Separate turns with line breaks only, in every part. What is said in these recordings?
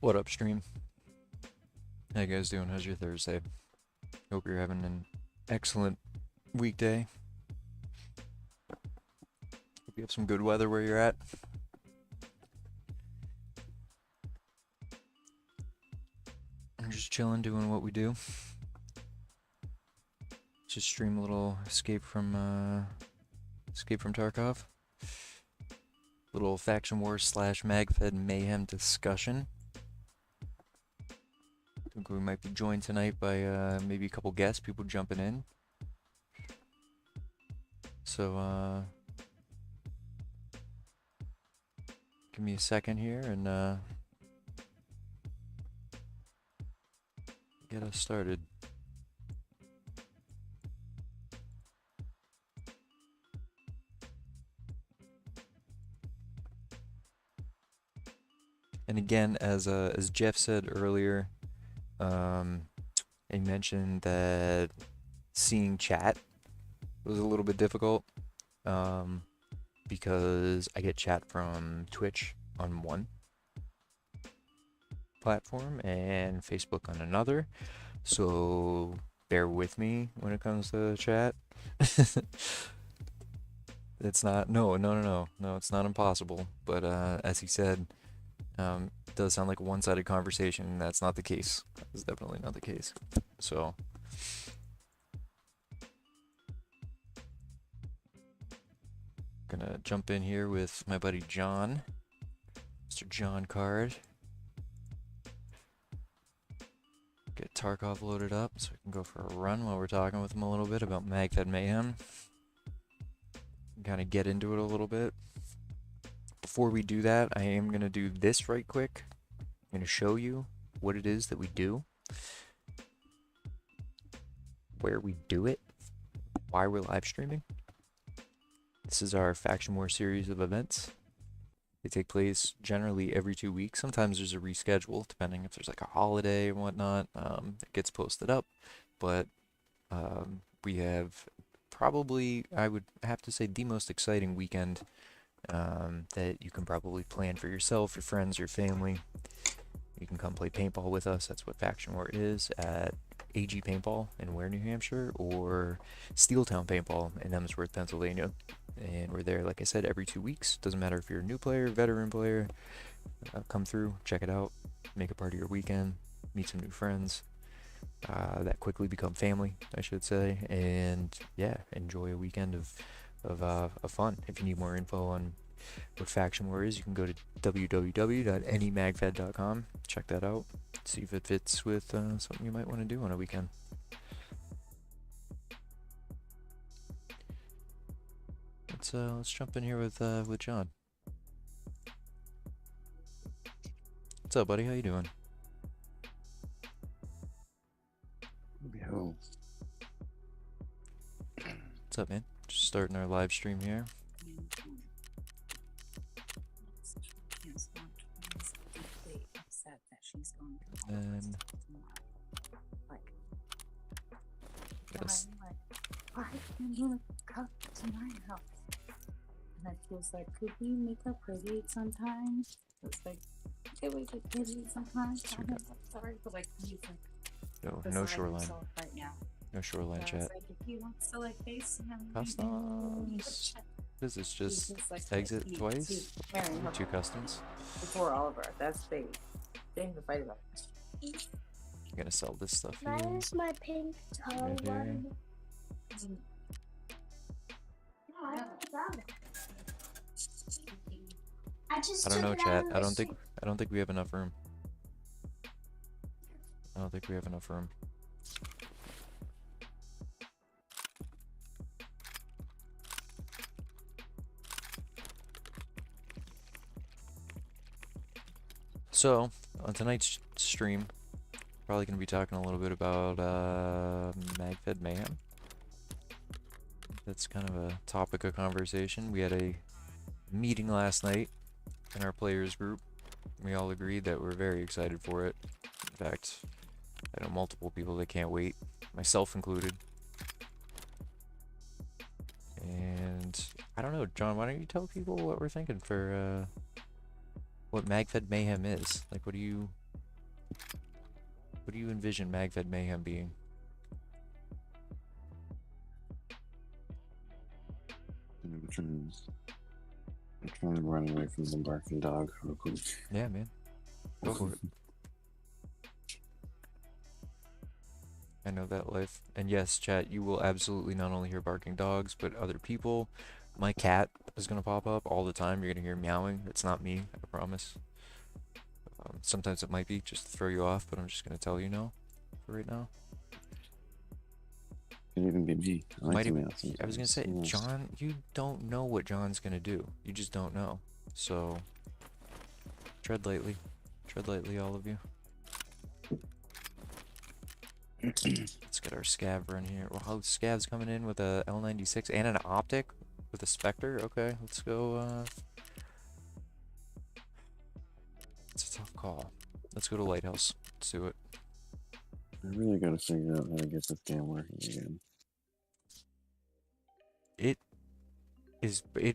What up, stream? How you guys doing? How's your Thursday? Hope you're having an excellent weekday. Hope you have some good weather where you're at. I'm just chilling, doing what we do. Just stream a little Escape from Tarkov. Little faction wars / MagFed mayhem discussion. I think we might be joined tonight by maybe a couple guests, people jumping in. So give me a second here and get us started. And again, as Jeff said earlier, he mentioned that seeing chat was a little bit difficult because I get chat from Twitch on one platform and Facebook on another. So bear with me when it comes to chat. It's not, no, it's not impossible. But as he said, it does sound like a one-sided conversation, and that's not the case. That's definitely not the case. So gonna jump in here with my buddy John, Mr. John Card. Get Tarkov loaded up so we can go for a run while we're talking with him a little bit about MagFed Mayhem. Kind of get into it a little bit. Before we do that, I am going to do this right quick. I'm going to show you what it is that we do, where we do it, why we're live streaming. This is our Faction War series of events. They take place generally every 2 weeks. Sometimes there's a reschedule, depending if there's like a holiday or whatnot. It gets posted up, but we have probably, I would have to say, the most exciting weekend that you can probably plan for yourself, your friends, your family. You can come play paintball with us. That's what Faction War is at AG Paintball in Ware, New Hampshire, or Steeltown Paintball in Emsworth, Pennsylvania. And we're there, like I said, every 2 weeks. Doesn't matter if you're a new player, veteran player. Come through, check it out, make it part of your weekend, meet some new friends that quickly become family, I should say, and yeah, enjoy a weekend of fun. If you need more info on what Faction War is, you can go to www.anymagfed.com, check that out, see if it fits with something you might want to do on a weekend. Let's jump in here with John. What's up, buddy? How you doing?
Yo.
What's up, man? Just starting our live stream here. And yes.
Why can't you come to my house? And I feels like, could we make a parade sometime? It's like, okay, we could parade sometime. I'm sorry, but like, you can
No shoreline.
right now.
No shoreline chat.
Like, if he wants to like face him,
Customs. What is this? Just
like,
exit twice? Two customs.
Before Oliver, that's big. Thing to fight about.
I'm gonna sell this stuff here.
Where's my pink towel?
Right here.
I just
I don't know,
took it out
chat.
of
I
the
don't think we have enough room. I don't think we have enough room. So, on tonight's stream, probably going to be talking a little bit about MagFed Mayhem. That's kind of a topic of conversation. We had a meeting last night in our players group. We all agreed that we're very excited for it. In fact, I know multiple people that can't wait, myself included. And I don't know, John, why don't you tell people what we're thinking for what MagFed Mayhem is? Like, what do you What do you envision MagFed Mayhem being?
I'm trying to run away from the barking dog real quick.
Yeah, man. Go for it. I know that life. And yes, chat, you will absolutely not only hear barking dogs, but other people. My cat is going to pop up all the time. You're going to hear meowing. It's not me, I promise. Sometimes it might be just to throw you off, but I'm just going to tell you no for right now.
Could even be me. I like
Might
to
even,
meow
I was going to say,
sometimes.
John, you don't know what John's going to do. You just don't know. So, tread lightly. Tread lightly, all of you. Let's get our scav run here. Wow, scav's coming in with a L96 and an optic with a Spectre. Okay, let's go. It's a tough call. Let's go to Lighthouse. Let's do it.
I really gotta figure out how to get this game working again.
It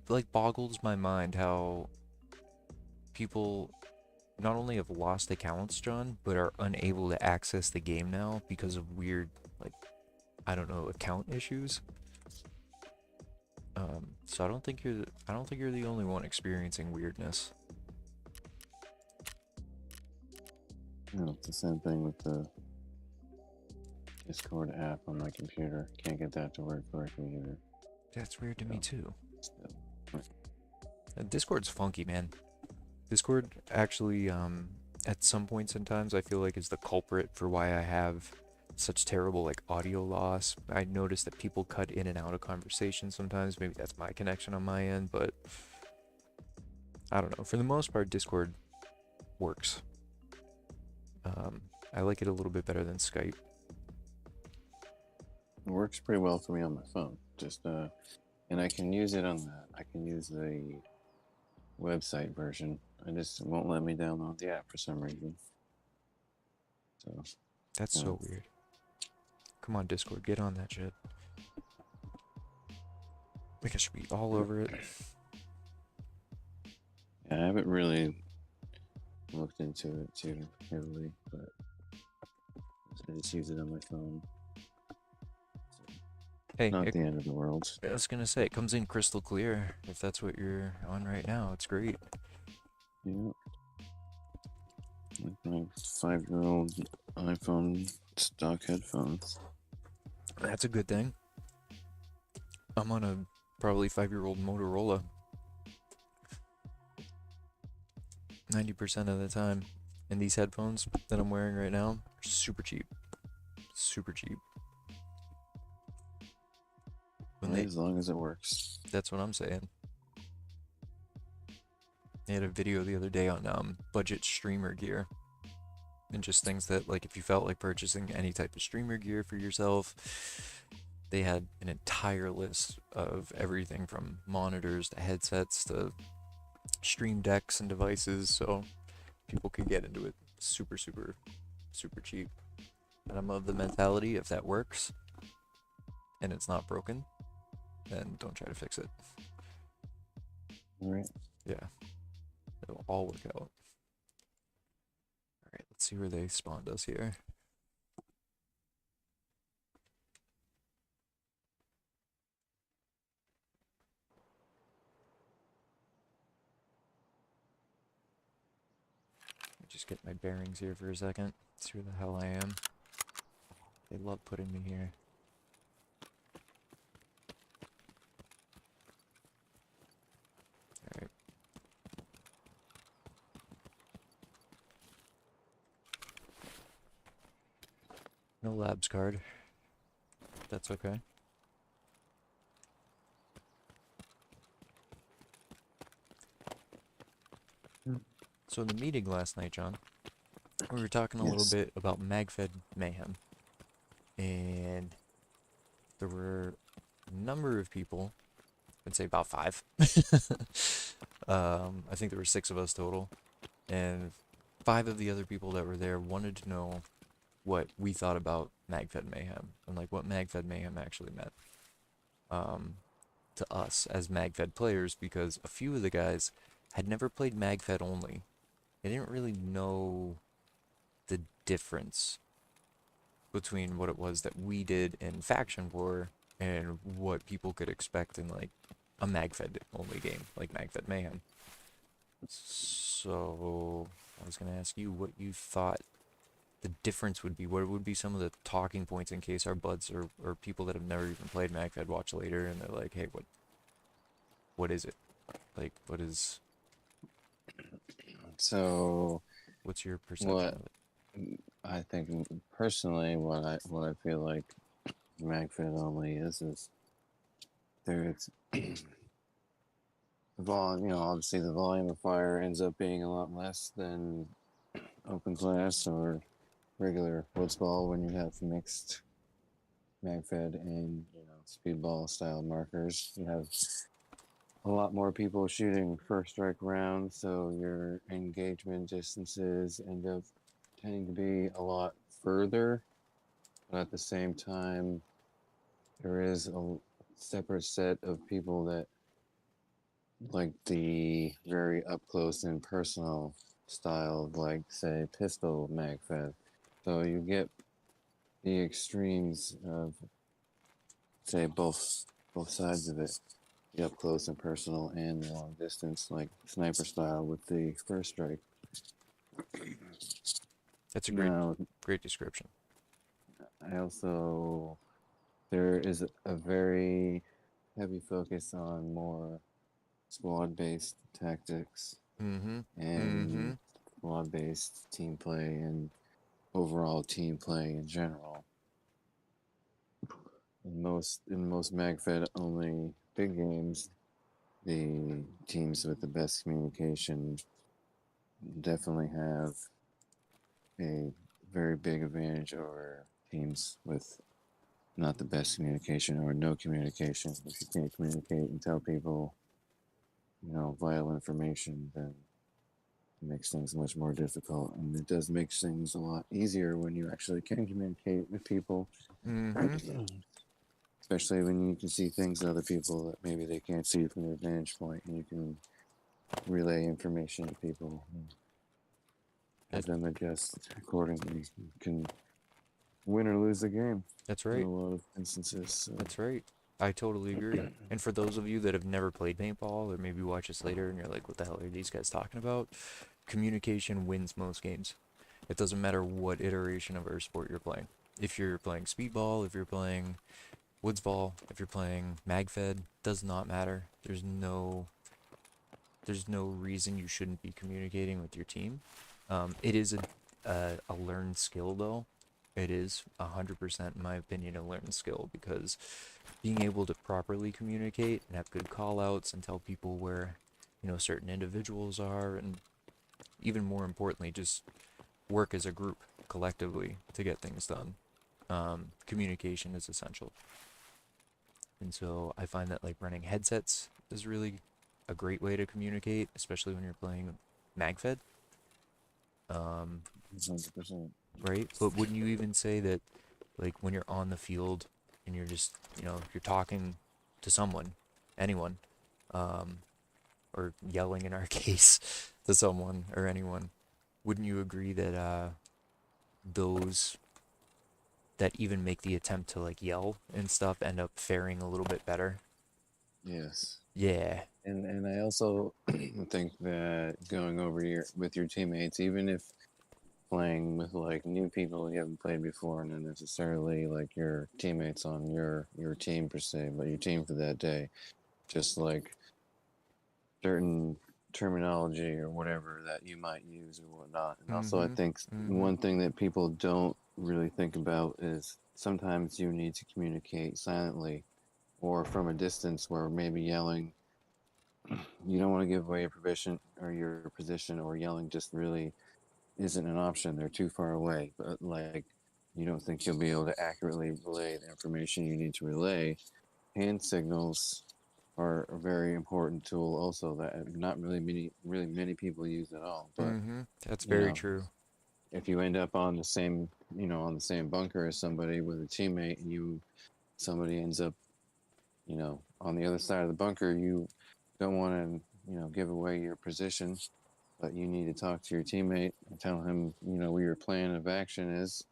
like boggles my mind how people not only have lost accounts, John, but are unable to access the game now because of weird, like, I don't know, account issues. So I don't think you're the only one experiencing weirdness.
You know, it's the same thing with the Discord app on my computer. Can't get that to work correctly either.
That's weird to me too.
So,
Discord's funky, man. Discord actually, at some points in times, I feel like is the culprit for why I have such terrible like audio loss. I notice that people cut in and out of conversations sometimes. Maybe that's my connection on my end, but I don't know. For the most part, Discord works. I like it a little bit better than Skype.
it works pretty well for me on my phone. Just and I can use it on I can use the website version. I just won't let me download the app for some reason. So
That's so weird. Come on, Discord, get on that shit. Like I should be all over it.
yeah, I haven't really looked into it too heavily, but I just use it on my phone.
Hey,
Not the end of the world.
I was gonna say, it comes in crystal clear. If that's what you're on right now, it's great.
Yeah. Like my 5-year-old iPhone stock headphones.
That's a good thing. I'm on a probably 5-year-old Motorola. 90% of the time. And these headphones that I'm wearing right now are super cheap. Super cheap.
As long as it works.
That's what I'm saying. They had a video the other day on budget streamer gear. And just things that, like, if you felt like purchasing any type of streamer gear for yourself, they had an entire list of everything from monitors to headsets to stream decks and devices, so people could get into it super, super, super cheap. And I'm of the mentality, if that works and it's not broken, then don't try to fix it.
All right.
Yeah, it'll all work out. Alright, let's see where they spawned us here. Just get my bearings here for a second. See where the hell I am. They love putting me here. Alright. No labs card. That's okay. So in the meeting last night, John, we were talking a little bit about MagFed Mayhem. And there were a number of people, I'd say about 5. I think there were 6 of us total. And 5 of the other people that were there wanted to know what we thought about MagFed Mayhem and like what MagFed Mayhem actually meant to us as MagFed players, because a few of the guys had never played MagFed only. They didn't really know the difference between what it was that we did in Faction War and what people could expect in like a MagFed only game, like MagFed Mayhem. So I was gonna ask you what you thought the difference would be. What would be some of the talking points in case our buds or people that have never even played MagFed watch later and they're like, hey, what is it? Like,
So
what's your perception
what
of it?
I think personally, what I feel like MagFed only is there's obviously the volume of fire ends up being a lot less than open class or regular woodsball when you have mixed MagFed and speedball style markers. You have a lot more people shooting first strike rounds, so your engagement distances end up tending to be a lot further. But at the same time, there is a separate set of people that like the very up close and personal style, like say pistol MagFed. So you get the extremes of say both sides of it. The up close and personal and the long distance, like sniper style with the first strike.
That's a
Now,
great description.
I also there is a very heavy focus on more squad based tactics
Mm-hmm. Mm-hmm.
and squad based team play and overall team play in general. In most MagFed only big games, the teams with the best communication definitely have a very big advantage over teams with not the best communication or no communication. If you can't communicate and tell people, vital information, then it makes things much more difficult. And it does make things a lot easier when you actually can communicate with people,
Mm-hmm.
especially when you can see things in other people that maybe they can't see from their vantage point, and you can relay information to people and have them adjust accordingly. You can win or lose the game
That's
in
right.
a lot of instances. So.
That's right. I totally agree. And for those of you that have never played paintball or maybe watch this later and you're like, what the hell are these guys talking about? Communication wins most games. It doesn't matter what iteration of our sport you're playing. If you're playing speedball, if you're playing woodsball, if you're playing magfed, does not matter. There's no reason you shouldn't be communicating with your team. It is a learned skill though. It is 100% in my opinion a learned skill because being able to properly communicate and have good call outs and tell people where certain individuals are, and even more importantly just work as a group collectively to get things done. Communication is essential. And so I find that like running headsets is really a great way to communicate, especially when you're playing magfed.
100%.
Right? But wouldn't you even say that like when you're on the field and you're just, you're talking to someone, anyone, or yelling in our case to someone or anyone, wouldn't you agree that those that even make the attempt to like yell and stuff end up faring a little bit better?
Yes.
Yeah.
And I also think that going over with your teammates, even if playing with like new people you haven't played before, and not necessarily like your teammates on your team per se, but your team for that day, just like certain terminology or whatever that you might use or whatnot. And also, I
Mm-hmm.
think
Mm-hmm.
one thing that people don't really think about is sometimes you need to communicate silently or from a distance where maybe yelling, you don't want to give away your position, or yelling just really isn't an option. They're too far away, but like you don't think you'll be able to accurately relay the information you need to relay. Hand signals are a very important tool also that not really many people use at all. But
Mm-hmm. That's
you
very
know,
true.
if you end up on the same bunker as somebody with a teammate, and somebody ends up on the other side of the bunker, you don't want to give away your position, but you need to talk to your teammate and tell him, what your plan of action is.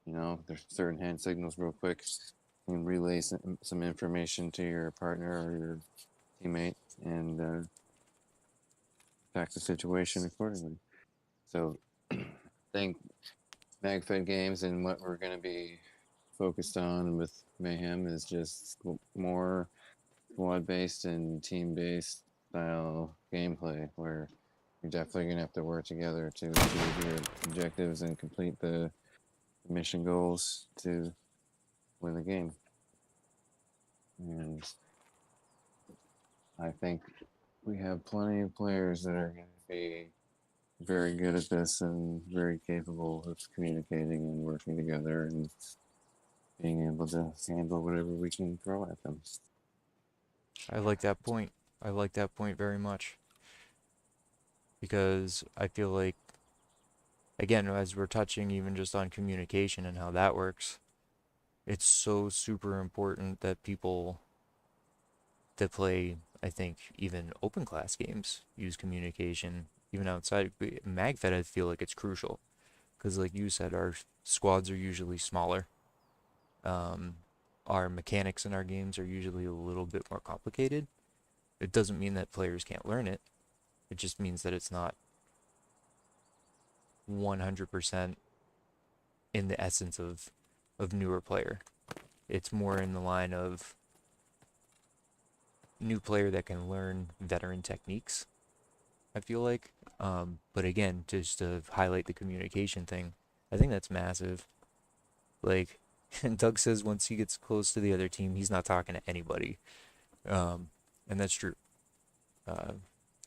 There's certain hand signals real quick. You can relay some information to your partner or your teammate and attack the situation accordingly. So I think MagFed games and what we're going to be focused on with Mayhem is just more squad-based and team-based style gameplay where you're definitely going to have to work together to achieve your objectives and complete the mission goals to win the game. And I think we have plenty of players that are going to be very good at this and very capable of communicating and working together and being able to handle whatever we can throw at them.
I like that point. I like that point very much. Because I feel like, again, as we're touching even just on communication and how that works, it's so super important that people that play, I think, even open class games use communication, even outside. MagFed, I feel like it's crucial. Because, like you said, our squads are usually smaller. Our mechanics in our games are usually a little bit more complicated. It doesn't mean that players can't learn it. It just means that it's not 100% in the essence of newer player. It's more in the line of new player that can learn veteran techniques, I feel like. But again, just to highlight the communication thing, I think that's massive. Like, Doug says once he gets close to the other team, he's not talking to anybody. And that's true.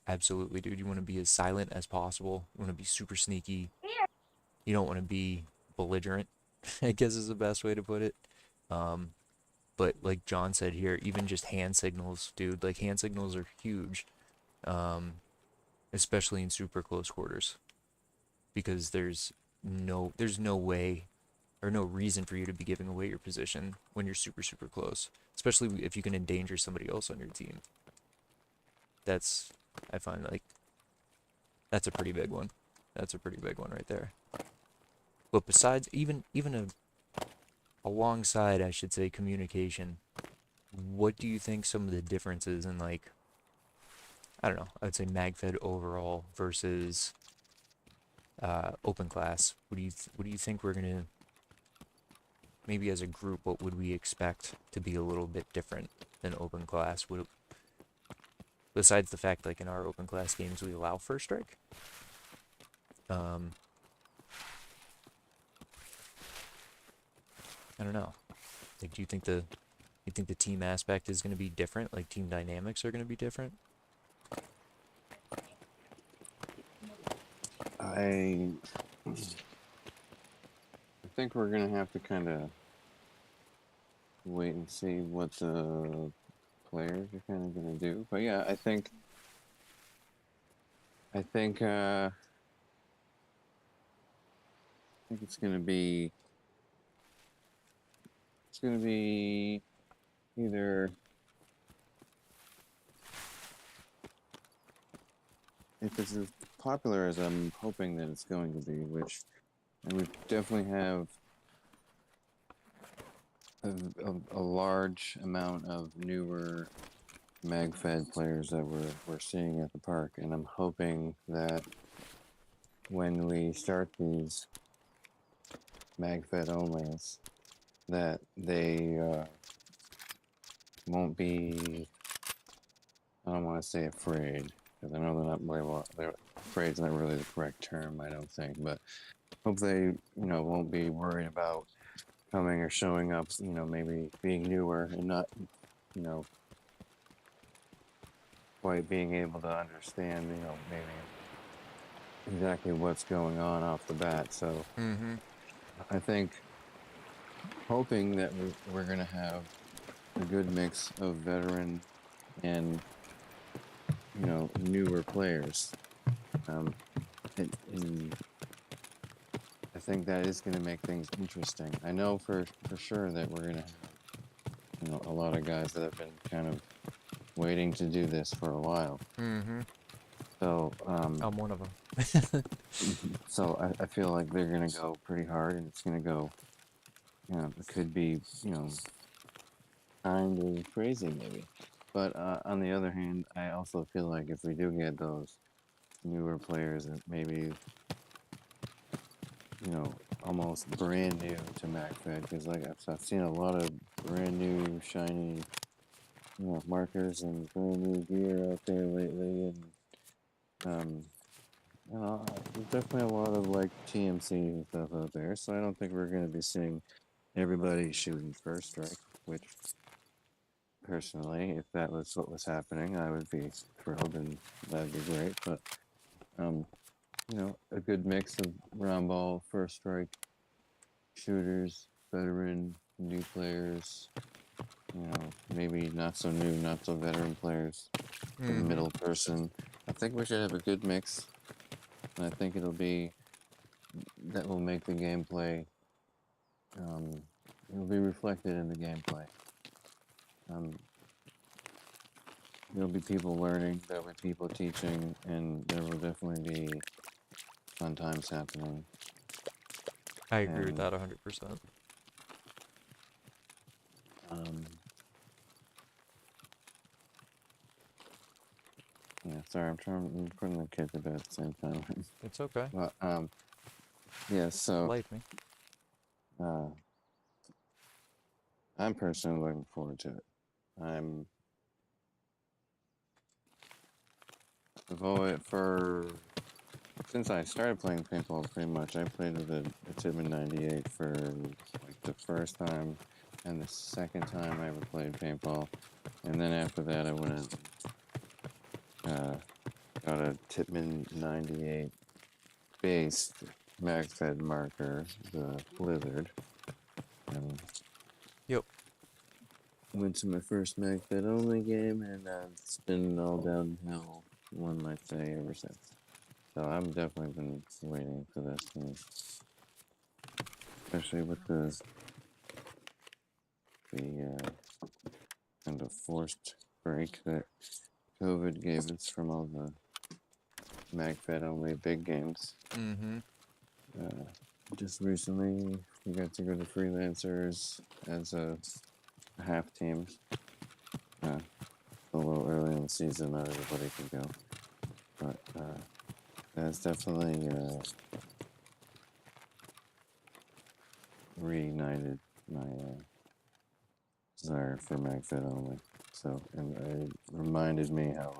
Absolutely, dude. You want to be as silent as possible. You want to be super sneaky. You don't want to be belligerent, I guess is the best way to put it. But like John said here, even just hand signals, dude. Like, hand signals are huge, especially in super close quarters, because there's no way or no reason for you to be giving away your position when you're super, super close, especially if you can endanger somebody else on your team. I find like, that's a pretty big one. That's a pretty big one right there. But besides, even alongside, I should say, communication, what do you think some of the differences in, like, I don't know, I'd say MagFed overall versus open class? What do you think we're gonna, maybe as a group, what would we expect to be a little bit different than open class? Besides the fact, like, in our open class games we allow first strike. I don't know. Like, do you think the team aspect is going to be different? Like, team dynamics are going to be different?
I think we're gonna have to kind of wait and see what the players are kind of gonna do. But yeah, I think it's gonna be either, if it's as popular as I'm hoping that it's going to be, and we definitely have a large amount of newer MagFed players that we're seeing at the park, and I'm hoping that when we start these MagFed onlys, that they won't be, I don't want to say afraid, because I know they're not very well, afraid's not really the correct term, I don't think, but hope they, won't be worried about coming or showing up, maybe being newer and not, quite being able to understand, maybe exactly what's going on off the bat. So I think, hoping that we're going to have a good mix of veteran and, newer players. And I think that is going to make things interesting. I know for sure that we're going to have, a lot of guys that have been kind of waiting to do this for a while. So,
I'm one of them.
so I feel like they're gonna go pretty hard, and it's gonna go. It could be, kind of crazy maybe. But on the other hand, I also feel like if we do get those newer players that maybe, almost brand new to MacFed, because like I've seen a lot of brand new shiny, markers and brand new gear out there lately, and there's definitely a lot of like TMC and stuff out there. So I don't think we're going to be seeing everybody shooting first strike, which personally, if that was what was happening, I would be thrilled and that'd be great. But a good mix of round ball, first strike, shooters, veteran, new players, maybe not so new, not so veteran players, the middle person. I think we should have a good mix, and I think that will make the gameplay. It'll be reflected in the gameplay. There'll be people learning, there'll be people teaching, and there will definitely be fun times happening.
I agree with that 100%.
Yeah, sorry, I'm putting the kid to bed at the same time.
It's okay.
But, yeah, so,
Life me.
I'm personally looking forward to it. Since I started playing paintball, pretty much, I played with a Titman 98 for like the first time and the second time I ever played paintball. And then after that, I went and got a Titman 98 based MagFed marker, the Blizzard. And
Yep.
went to my first MagFed only game, and it's been all downhill, one might say, ever since. So I've definitely been waiting for this, and especially with the kind of forced break that COVID gave us from all the MagFed only big games. Just recently, we got to go to freelancers as a half team. A little early in the season, not everybody could go, but that's definitely reignited my desire for MagFed only. So, and it reminded me how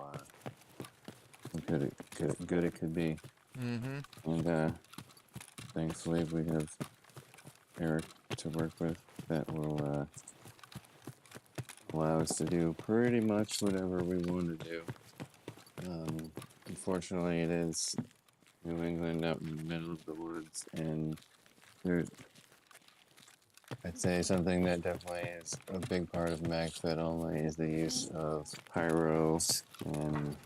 good it could be. And thankfully, we have Eric to work with that will allow us to do pretty much whatever we want to do. Unfortunately, it is New England out in the middle of the woods, and I'd say something that definitely is a big part of MagFed only is the use of pyro and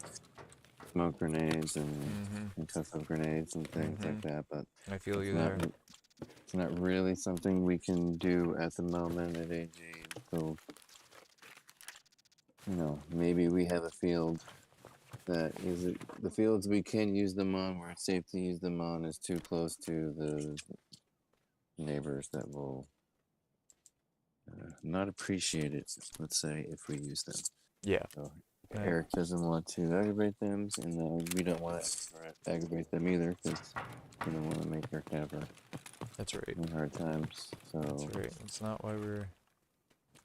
smoke grenades and concussive grenades and things like that. But
I feel you there.
It's not really something we can do at the moment at AG. So, maybe we have a field that is the fields we can use them on, where it's safe to use them on, is too close to the neighbors that will not appreciate it, let's say, if we use them.
Yeah.
So Eric doesn't want to aggravate them, and we don't want to aggravate them either, because we don't want to make our camper
That's right.
in hard times. So
That's right. It's not why we're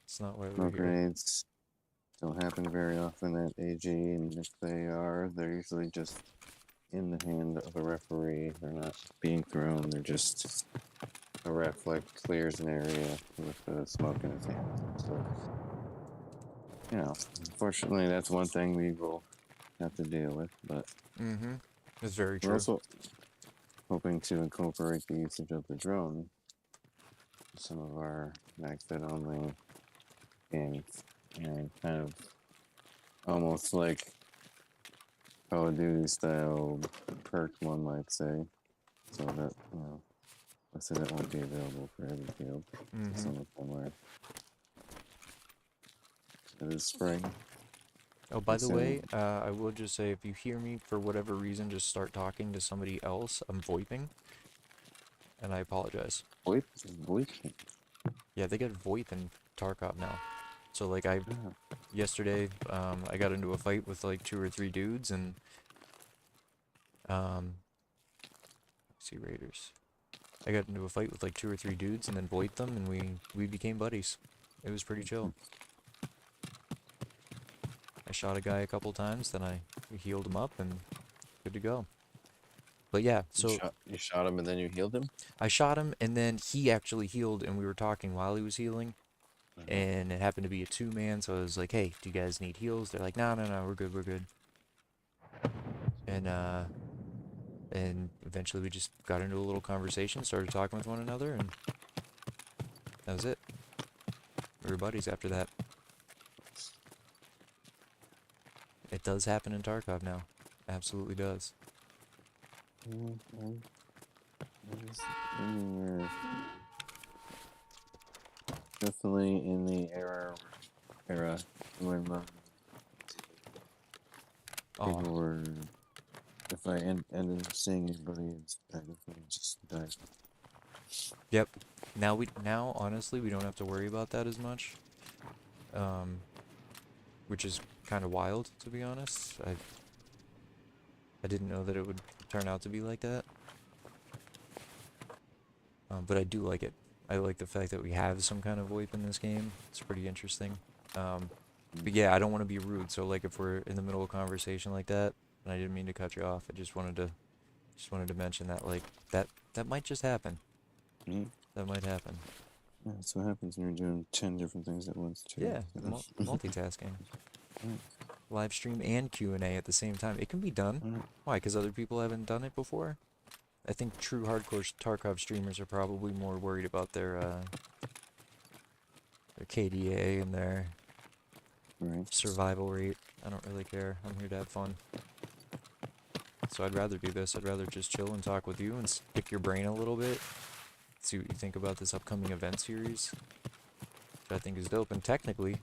smoke
here.
grenades don't happen very often at AG, and if they are, they're usually just in the hand of a referee. They're not being thrown, they're just a ref clears an area with the smoke in his hand. So, unfortunately, that's one thing we will have to deal with, but
It's very
we're
true.
also hoping to incorporate the usage of the drone in some of our MagFed only games, and kind of almost like Call of Duty style perk, one might say, so that let's say that won't be available for every field. Some of them are. It is spring.
Oh, by the
So,
way, I will just say if you hear me for whatever reason just start talking to somebody else, I'm VoIPing, and I apologize.
VoIP, VoIP.
Yeah, they get VoIP in Tarkov now. So like
Ah,
yesterday, I got into a fight with like 2 or 3 dudes, and um, let's see Raiders. I got into a fight with like 2 or 3 dudes, and then VoIPed them, and we became buddies. It was pretty chill. I shot a guy a couple times, then I healed him up, and good to go. But yeah, so
you shot him and then you healed him.
I shot him, and then he actually healed, and we were talking while he was healing. And it happened to be a 2-man, so I was like, "Hey, do you guys need heals?" They're like, "No, no, no, we're good, we're good." And eventually we just got into a little conversation, started talking with one another, and that was it. We were buddies after that. It does happen in Tarkov now. Absolutely does.
Definitely in the era when
Oh,
people were. If I ended up seeing anybody, I definitely just died.
yep. Now honestly we don't have to worry about that as much. Um, which is kind of wild, to be honest. I didn't know that it would turn out to be like that. But I do like it. I like the fact that we have some kind of VoIP in this game. It's pretty interesting. But yeah, I don't want to be rude. So like if we're in the middle of a conversation like that, and I didn't mean to cut you off, I just wanted to mention that like that might just happen.
Mm-hmm.
That might happen.
Yeah, that's what happens when you're doing 10 different things at once too.
Yeah, multitasking. Live stream and Q&A at the same time. It can be done. Why? Because other people haven't done it before? I think true hardcore Tarkov streamers are probably more worried about their KDA and their survival rate. I don't really care. I'm here to have fun. So I'd rather do this. I'd rather just chill and talk with you and pick your brain a little bit. See what you think about this upcoming event series, which I think is dope. And technically,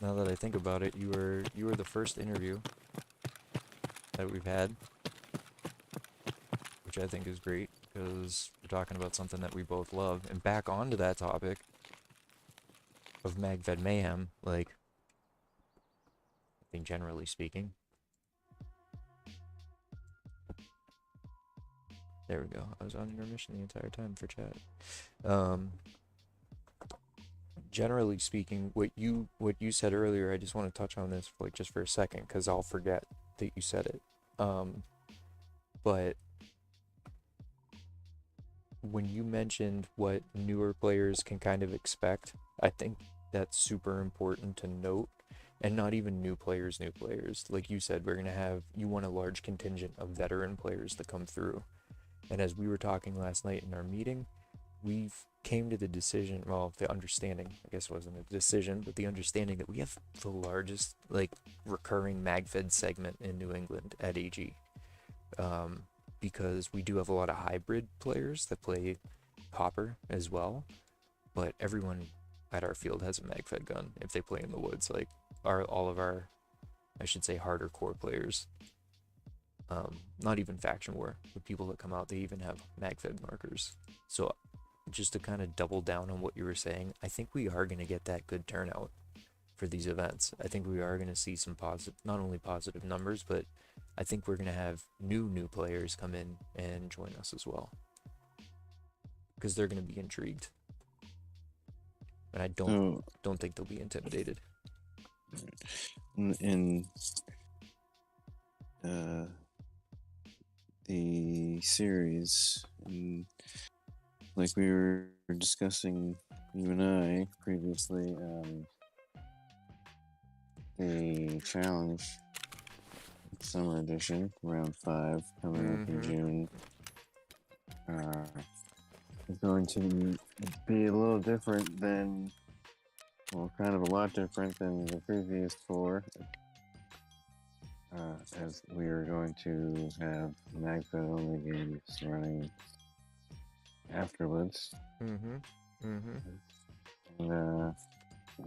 now that I think about it, you were the first interview that we've had, which I think is great because we're talking about something that we both love. And back onto that topic of MagFed Mayhem, like, I think generally speaking. There we go. I was on intermission the entire time for chat. Generally speaking, what you said earlier, I just want to touch on this for, like, just for a second, because I'll forget that you said it. But when you mentioned what newer players can kind of expect, I think that's super important to note. And not even new players. Like you said, you want a large contingent of veteran players to come through. And as we were talking last night in our meeting, we've came to the decision, well, the understanding, I guess it wasn't a decision, but the understanding that we have the largest, like, recurring MagFed segment in New England at AG. Because we do have a lot of hybrid players that play Copper as well, but everyone at our field has a MagFed gun if they play in the woods. Like, all of our, I should say, harder core players. Not even faction war, the people that come out, they even have MagFed markers. So just to kind of double down on what you were saying, I think we are going to get that good turnout for these events. I think we are going to see some positive, not only positive numbers, but I think we're going to have new players come in and join us as well, because they're going to be intrigued, and I don't think they'll be intimidated.
In the series, like we were discussing, you and I previously, the challenge summer edition round 5 coming up in June is going to be a little different than, well, kind of a lot different than the previous 4, as we are going to have MagFed only games running afterwards. And not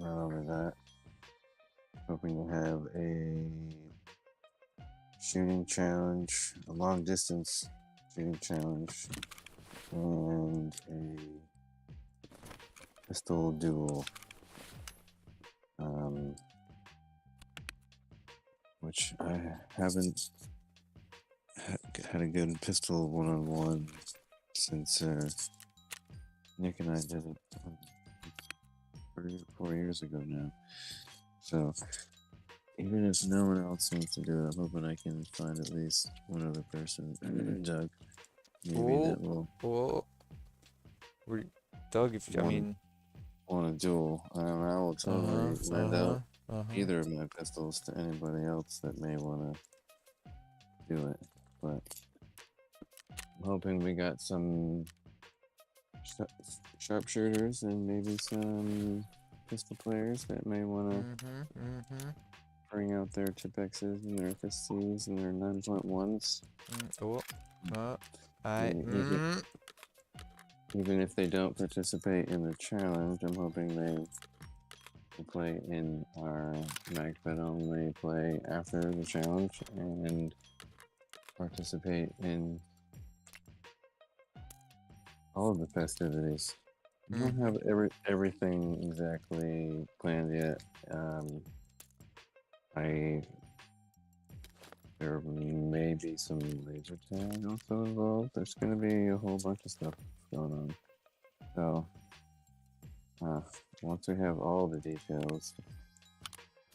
only that, hoping to have a shooting challenge, a long distance shooting challenge, and a pistol duel. Which I haven't had a good pistol one-on-one since Nick and I did it 3 or 4 years ago now. So even if no one else wants to do it, I'm hoping I can find at least one other person, Doug, maybe that will
Doug, if I mean,
want a duel. I will totally lend out either of my pistols to anybody else that may want to do it. But I'm hoping we got some sharpshooters and maybe some pistol players that may want to bring out their Tipexes and their FSCs and their 9.1s. Even if they don't participate in the challenge, I'm hoping they will play in our MagFed only play after the challenge and participate in all of the festivities. I don't have everything exactly planned yet. There may be some laser tag also involved. There's going to be a whole bunch of stuff going on. So, once we have all the details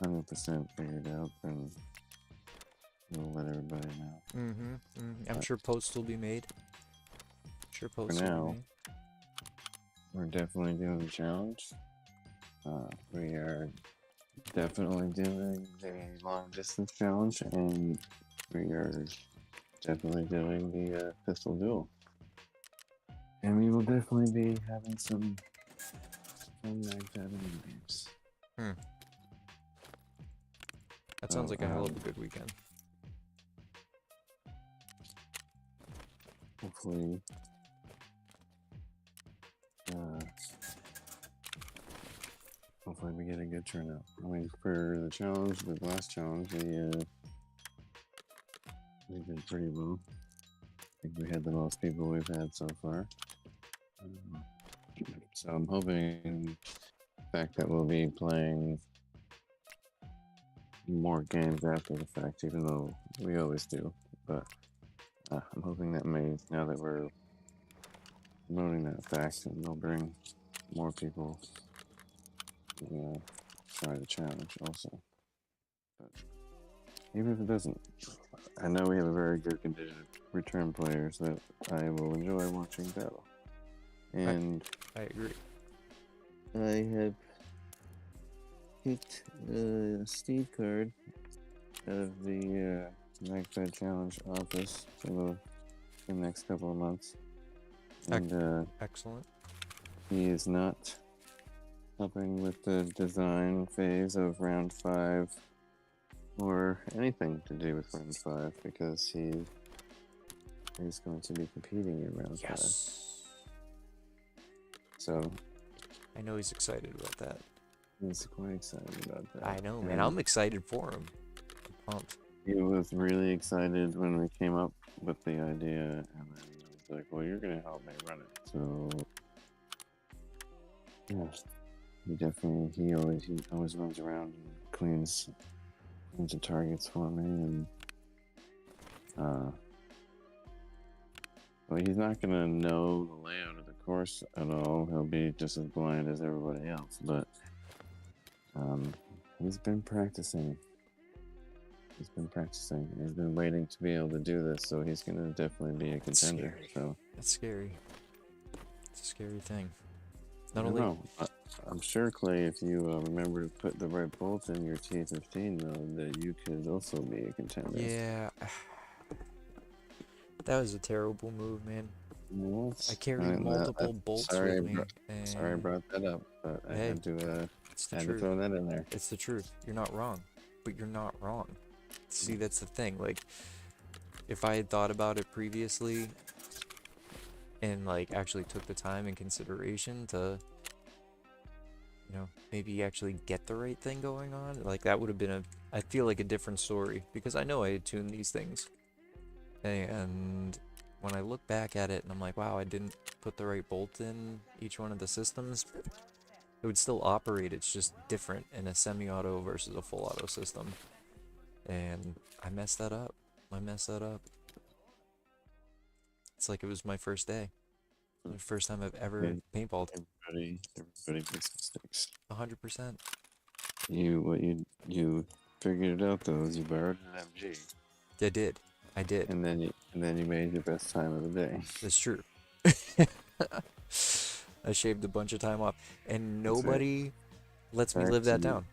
100% figured out, then we'll let everybody know.
I'm sure posts will be made.
For now, we're definitely doing the challenge. We are definitely doing the long distance challenge, and we are definitely doing the pistol duel. And we will definitely be having some fun MagFed games.
That sounds like a hell of a good weekend.
Hopefully, hopefully we get a good turnout. I mean, for the challenge, the last challenge, we did pretty well. I think we had the most people we've had so far. So I'm hoping the fact that we'll be playing more games after the fact, even though we always do. But I'm hoping that now that we're promoting that fact, and they'll bring more people to try the challenge also. But even if it doesn't, I know we have a very good contingent of return players that I will enjoy watching battle. And
I agree.
I have picked a Steve card out of the MagFed Challenge office for the next couple of months. And
excellent.
he is not helping with the design phase of round 5 or anything to do with round 5 because he's going to be competing in round 5. So
I know he's excited about that.
He's quite excited about that.
I know, man. I'm excited for him. I'm pumped.
He was really excited when we came up with the idea, and then he was like, "Well, you're gonna help me run it." So yeah, he always runs around and cleans the targets for me, and well, he's not gonna know the layout of the course at all. He'll be just as blind as everybody else, but he's been practicing. He's been waiting to be able to do this, so he's gonna definitely be a contender. So
that's scary. It's a scary thing.
I'm sure, Clay, if you remember to put the right bolt in your T15, though, that you could also be a contender.
Yeah, that was a terrible move, man.
Yes.
I carried multiple bolts with me.
Sorry I brought that up, but I had to throw that in there.
It's the truth. You're not wrong, but you're not wrong. See, that's the thing. Like, if I had thought about it previously and like actually took the time and consideration to maybe actually get the right thing going on. Like that would have been I feel like a different story because I know I had tuned these things. And when I look back at it and I'm like, wow, I didn't put the right bolt in each one of the systems, it would still operate. It's just different in a semi-auto versus a full auto system. And I messed that up. I messed that up. It's like it was my first day. The first time I've ever
Okay.
paintballed.
Everybody makes mistakes.
100%.
You figured it out though. Is you borrowed an MG,
I did. I did.
and then you made your best time of the day.
That's true. I shaved a bunch of time off, and
That's right.
nobody lets me
Back
live
to
that
you.
down.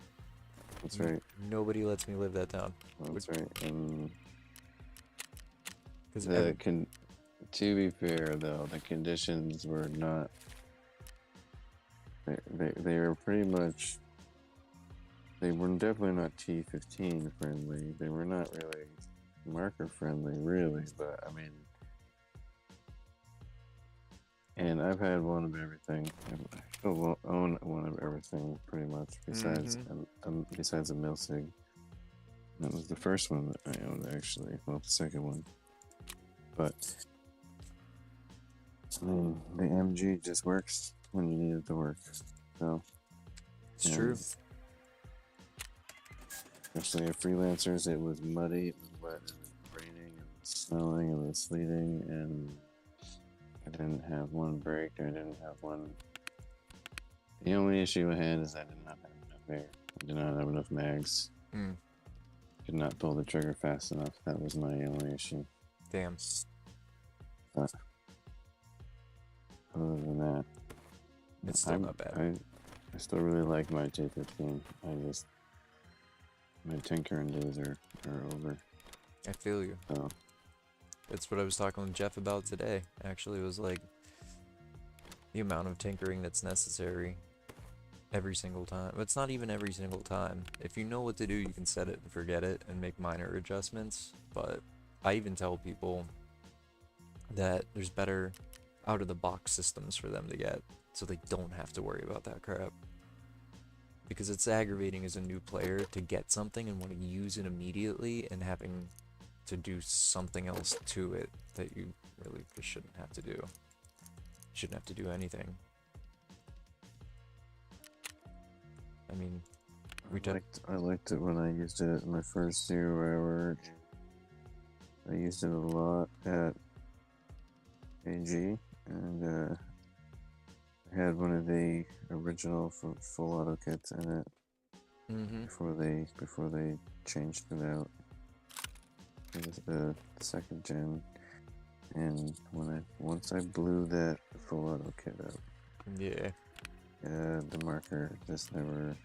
That's right.
Nobody lets me live that down.
That's right. And
Because
to be fair though, the conditions were not. They were pretty much. They were definitely not T15 friendly. They were not really marker friendly, really. But I mean, and I've had one of everything. I still own one of everything pretty much, besides besides a Milsig. That was the first one that I owned, actually. Well, the second one. But I mean, the MG just works when you need it to work. So
it's true.
Especially at freelancers, it was muddy, it was wet, it was raining, it was snowing, it was sleeting, and I didn't have one brake. I didn't have one. The only issue I had is I did not have enough air. I did not have enough mags. Could not pull the trigger fast enough. That was my only issue.
Damn.
But other than that,
It's still not bad.
I still really like my T15. My tinkering days are over.
I feel you.
So
It's what I was talking with Jeff about today. Actually, it was like the amount of tinkering that's necessary every single time. It's not even every single time. If you know what to do, you can set it and forget it and make minor adjustments. But I even tell people that there's better out-of-the-box systems for them to get, so they don't have to worry about that crap. Because it's aggravating as a new player to get something and want to use it immediately and having to do something else to it that you really just shouldn't have to do. You shouldn't have to do anything. I mean,
I liked it when I used it in my first year where I worked. I used it a lot at AG, and I had one of the original full auto kits in it before they changed it out. It was the second gen, and once I blew that full auto kit up,
yeah,
the marker just never.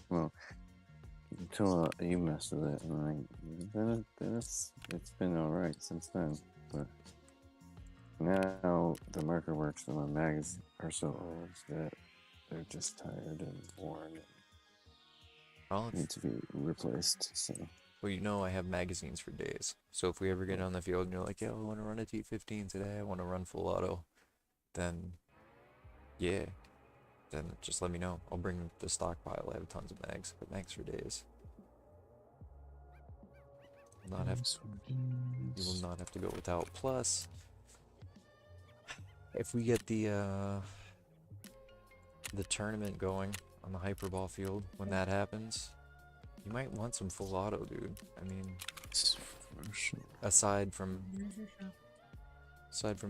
Well, until you messed with it, and then it's been all right since then. But now the marker works, and my mags are so old that they're just tired and worn and need to be replaced. So.
Well, you know I have magazines for days. So if we ever get on the field and you're like, yo, I want to run a T15 today, I want to run full auto, then yeah, then just let me know. I'll bring the stockpile. I have tons of mags, but mags for days. You will not have to go without. Plus, if we get the tournament going on the hyperball field, when that happens, you might want some full auto, dude. I mean, aside from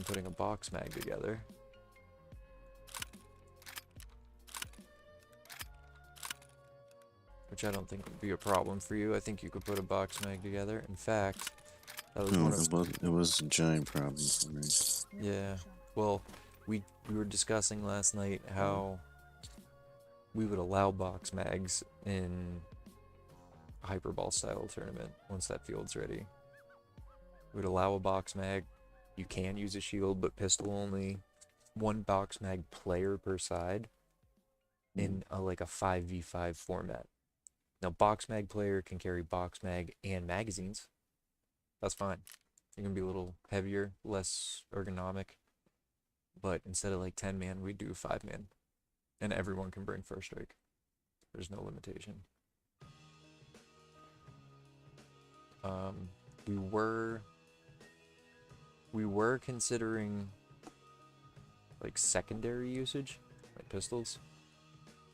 putting a box mag together. Which I don't think would be a problem for you. I think you could put a box mag together. In fact, that was
it was a giant problem for me.
Yeah. Well, we were discussing last night how we would allow box mags in a hyperball style tournament once that field's ready. We would allow a box mag. You can use a shield, but pistol only. One box mag player per side in like a 5v5 format. Now, box mag player can carry box mag and magazines. That's fine. You're gonna be a little heavier, less ergonomic, but instead of like 10 man, we do 5 man, and everyone can bring first strike. There's no limitation. Um, we were considering like secondary usage, like pistols,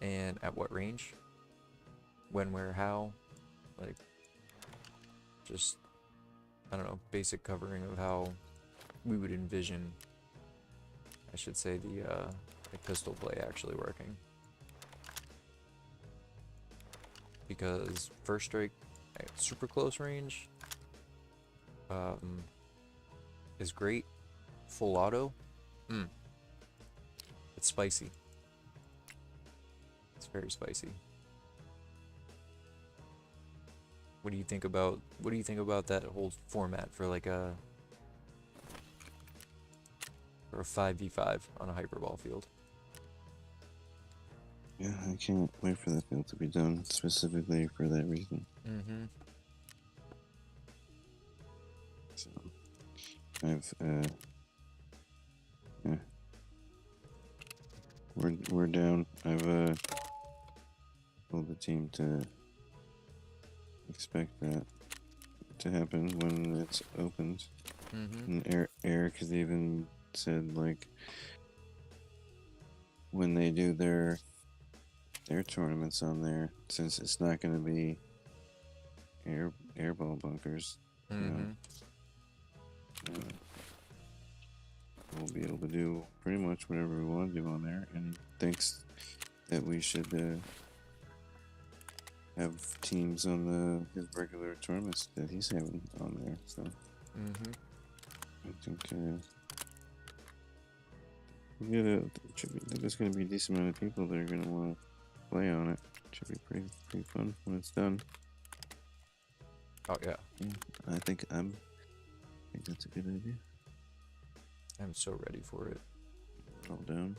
and at what range, when, where, how, like just, I don't know, basic covering of how we would envision, I should say, the pistol play actually working. Because first strike at super close range is great. Full auto, it's spicy. It's very spicy. What do you think about that whole format for like a 5v5 on a hyperball field?
Yeah, I can't wait for that field to be done specifically for that reason.
Mm-hmm.
So I've yeah. We're down. I've told the team to expect that to happen when it's opened.
Mm-hmm.
And Eric has even said, like, when they do their tournaments on there, since it's not going to be airball bunkers,
Mm-hmm.
we'll be able to do pretty much whatever we want to do on there. And he thinks that we should have teams on his regular tournaments that he's having on there. So
Mm-hmm.
I think there's going to be a decent amount of people that are going to want to play on it. Should be pretty fun when it's done.
Oh yeah.
I think that's a good idea.
I'm so ready for it.
All down.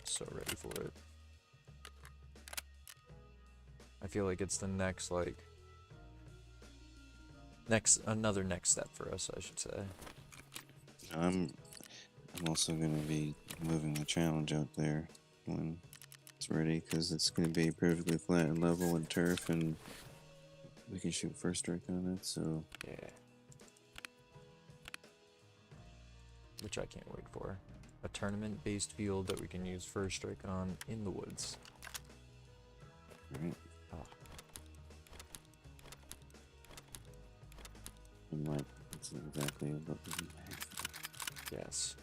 So ready for it. I feel like it's the next another next step for us, I should say.
I'm also going to be moving the challenge out there when it's ready, because it's going to be perfectly flat and level and turf, and we can shoot first strike on it. So
Yeah. Which I can't wait for. A tournament-based field that we can use first strike on in the woods.
right.
Oh.
And like, it's exactly what we have.
Yes.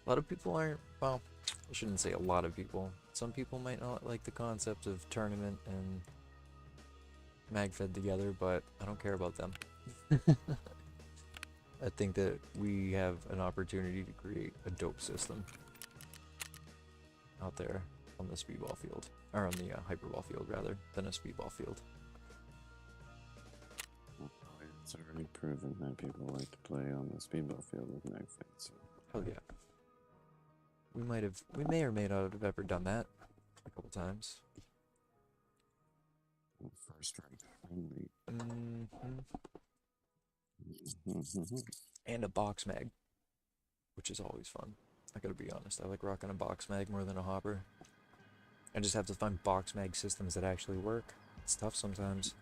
A lot of people aren't, well, I shouldn't say a lot of people. Some people might not like the concept of tournament and mag-fed together, but I don't care about them. I think that we have an opportunity to create a dope system out there on the speedball field, or on the hyperball field rather than a speedball field.
Well, it's already proven that people like to play on the speedball field with MagFed. So
Hell yeah. We may or may not have ever done that a couple times.
first strike only.
Mm-hmm. And a box mag, which is always fun. I gotta be honest, I like rocking a box mag more than a hopper. I just have to find box mag systems that actually work. It's tough sometimes.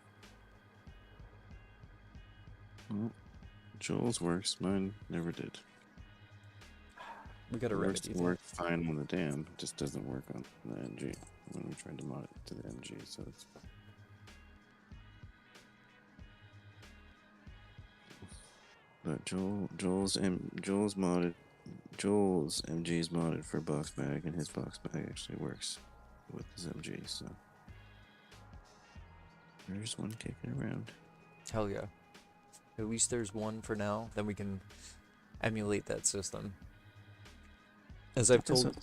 Well, Joel's works. Mine never did.
We gotta
It
remedy that.
worked fine on the dam. It just doesn't work on the MG when we tried to mod it to the MG. So it's. But Joel's MG's modded for box mag, and his box mag actually works with his MG. So there's one kicking around.
Hell yeah. At least there's one for now, then we can emulate that system. As I've told...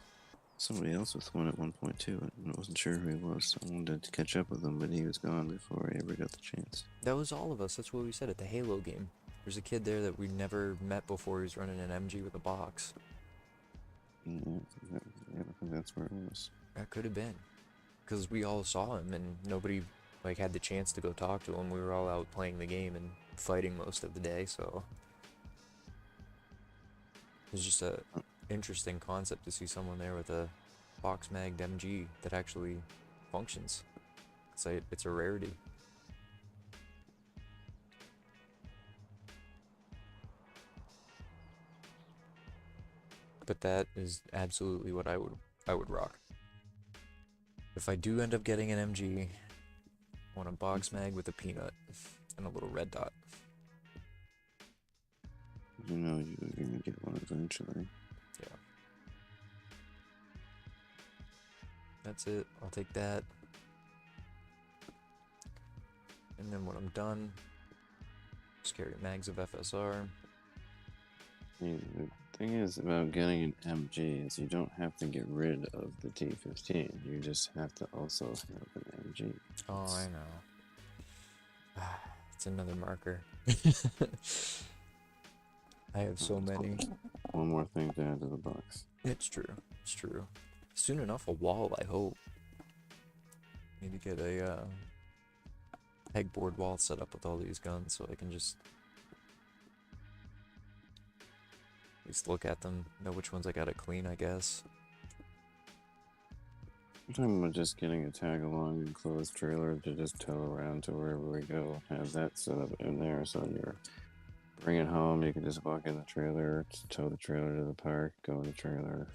Somebody else with one at 1.2. I wasn't sure who he was, so I wanted to catch up with him, but he was gone before I ever got the chance.
That was all of us, that's what we said at the Halo game. There's a kid there that we never met before who's running an MG with a box.
Yeah, I think that's where it was.
That could have been. Because we all saw him and nobody like had the chance to go talk to him. We were all out playing the game and fighting most of the day, so... It's just a interesting concept to see someone there with a box magged MG that actually functions. It's a rarity. But that is absolutely what I would rock. If I do end up getting an MG, I want a box mag with a peanut and a little red dot.
You know you're gonna get one eventually.
Yeah. That's it. I'll take that. And then when I'm done, just carry mags of FSR.
The thing is about getting an MG is you don't have to get rid of the T15. You just have to also have an MG.
Oh, I know. It's another marker. I have so many.
One more thing to add to the box.
It's true. It's true. Soon enough, a wall, I hope. Need to get a pegboard wall set up with all these guns so I can just at least look at them, know which ones I gotta clean, I guess.
I'm talking about just getting a tag along enclosed trailer to just tow around to wherever we go. Have that set up in there so you're bring it home, you can just walk in the trailer, tow the trailer to the park, go in the trailer.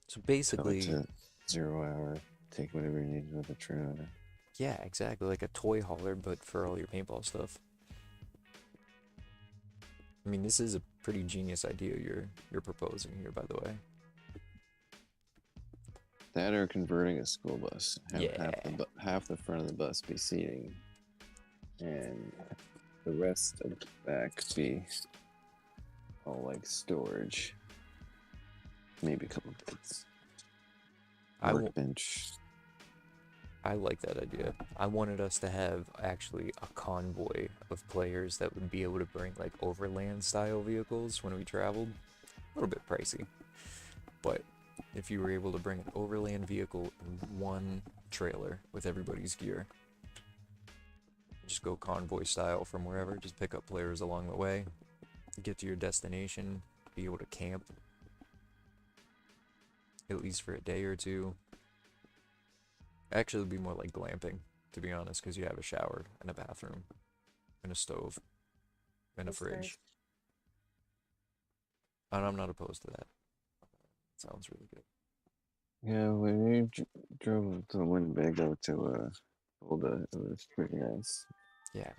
So basically,
Tow it to 0 hour, take whatever you need with the trailer.
yeah, exactly, like a toy hauler, but for all your paintball stuff. I mean, this is a pretty genius idea you're proposing here, by the way.
That or converting a school bus. Have
Yeah.
half the front of the bus be seating, and the rest of the back be all like storage. Maybe a couple bits. Workbench.
I like that idea. I wanted us to have actually a convoy of players that would be able to bring like overland style vehicles when we traveled. A little bit pricey, but if you were able to bring an overland vehicle in one trailer with everybody's gear, just go convoy style from wherever, just pick up players along the way, get to your destination, be able to camp at least for a day or two. Actually, it'd be more like glamping, to be honest, because you have a shower and a bathroom and a stove and a
That's fair.
fridge. And I'm not opposed to that. Sounds really good.
Yeah, when we drove to Winnebago to Boulder, it was pretty nice.
Yeah.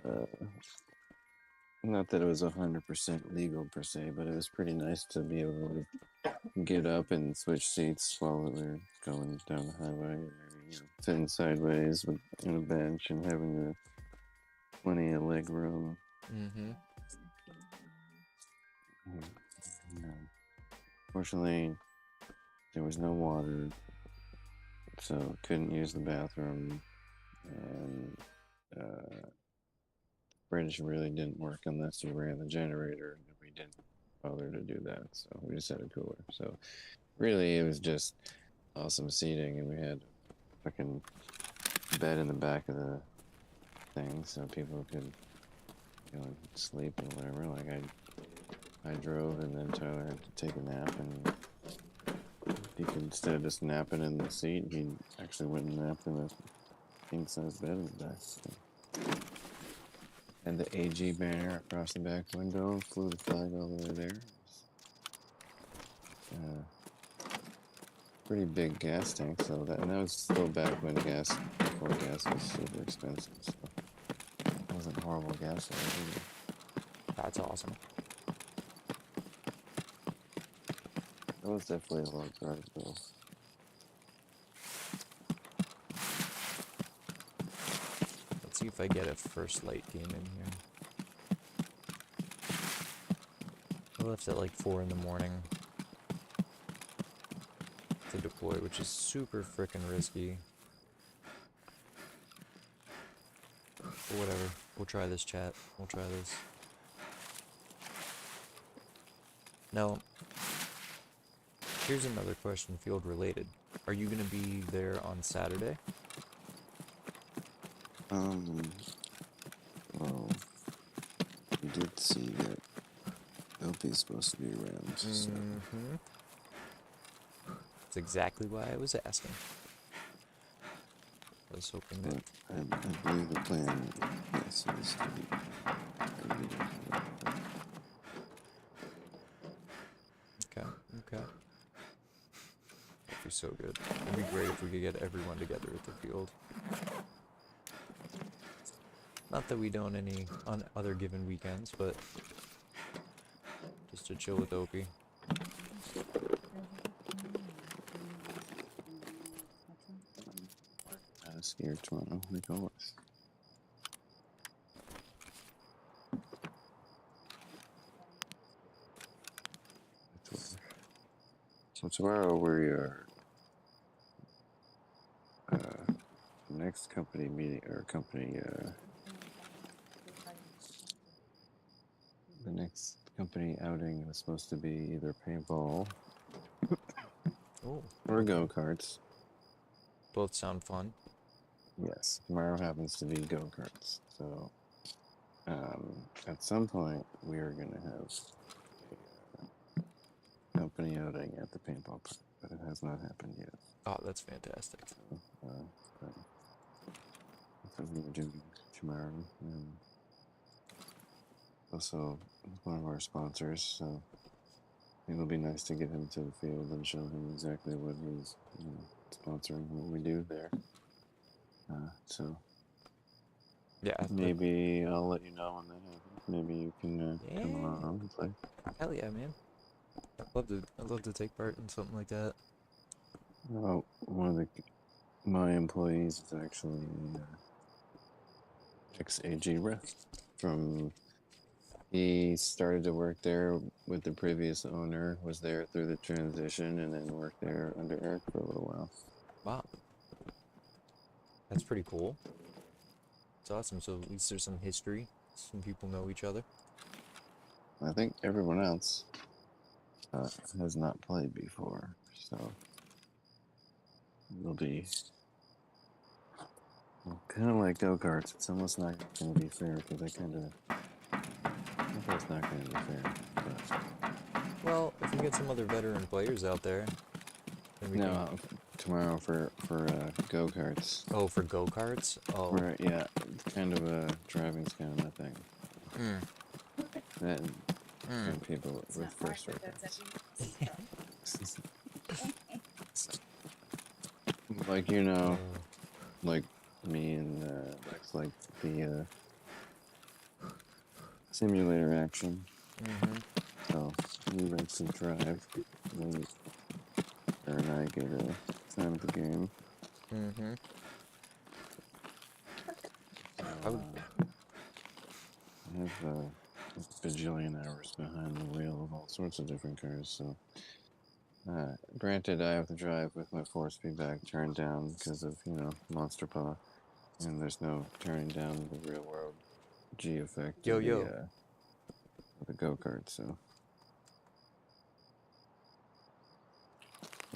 Not that it was 100% legal per se, but it was pretty nice to be able to get up and switch seats while we were going down the highway. Sitting sideways with on a bench and having plenty of leg room.
Mm-hmm.
Fortunately, there was no water, so couldn't use the bathroom, and fridge really didn't work unless you ran the generator, and we didn't bother to do that, so we just had a cooler. So really, it was just awesome seating, and we had a fucking bed in the back of the thing, so people could sleep or whatever. Like I drove, and then Tyler had to take a nap, and he could, instead of just napping in the seat, he actually went and napped in a king size bed in the back. So. And the AG banner across the back window, flew the flag all the way there. Pretty big gas tank, so that was still back when before gas was super expensive. So it wasn't horrible gas either.
That's awesome.
That was definitely a long drive though.
Let's see if I get a first light game in here. I left at like 4 in the morning to deploy, which is super frickin' risky. But whatever. We'll try this, chat. We'll try this. Now, here's another question, field related. Are you gonna be there on Saturday?
Well, we did see that Opie's supposed to be around. So.
Mm-hmm. That's exactly why I was asking. I was hoping that.
But I believe the plan, yes, is to be.
Okay, okay. That'd be so good. It'd be great if we could get everyone together at the field. Not that we don't any on other given weekends, but just to chill with Opie.
Skier tomorrow, like always. So tomorrow we are next company meeting or company the next company outing was supposed to be either paintball
Oh,
or go-karts.
both sound fun.
Yes, tomorrow happens to be go-karts. So at some point we are going to have a company outing at the paintball park, but it has not happened yet.
Oh, that's fantastic.
So, but that's what we were doing tomorrow. And also one of our sponsors, so it'll be nice to get him to the field and show him exactly what he's sponsoring, what we do there. So
Yeah.
maybe I'll let you know when that happens. Maybe you can come along and play.
Hell yeah, man. I'd love to take part in something like that.
Well, one of my employees is actually ex-AG ref from. He started to work there with the previous owner, was there through the transition, and then worked there under Eric for a little while.
Wow. That's pretty cool. It's awesome. So at least there's some history. Some people know each other.
I think everyone else has not played before, so it'll be kind of like go-karts. It's almost not going to be fair because I it's not going to be fair. But
Well, if we get some other veteran players out there, then we can.
Tomorrow for go-karts.
Oh, for go-karts? Oh.
Right, yeah, it's kind of a driving's kind of my thing. And people with first records. Like, like me and Lex like the simulator action. So we like to drive. Her and I get a time of the game. I have a bajillion hours behind the wheel of all sorts of different cars, so granted I have to drive with my 4-speed back turned down because of, Monster Paw, and there's no turning down the real world G effect of the go-kart, so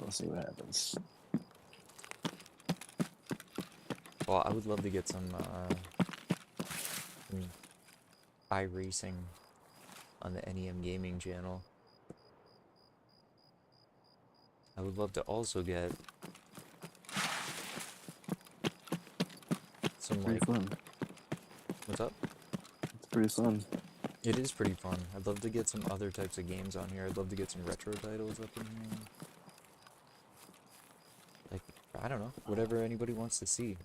we'll see what happens.
Well, I would love to get some iRacing on the NEM Gaming channel. I would love to also get some
Pretty fun.
What's up?
It's pretty fun.
It is pretty fun. I'd love to get some other types of games on here. I'd love to get some retro titles up in here. Like, I don't know, whatever anybody wants to see.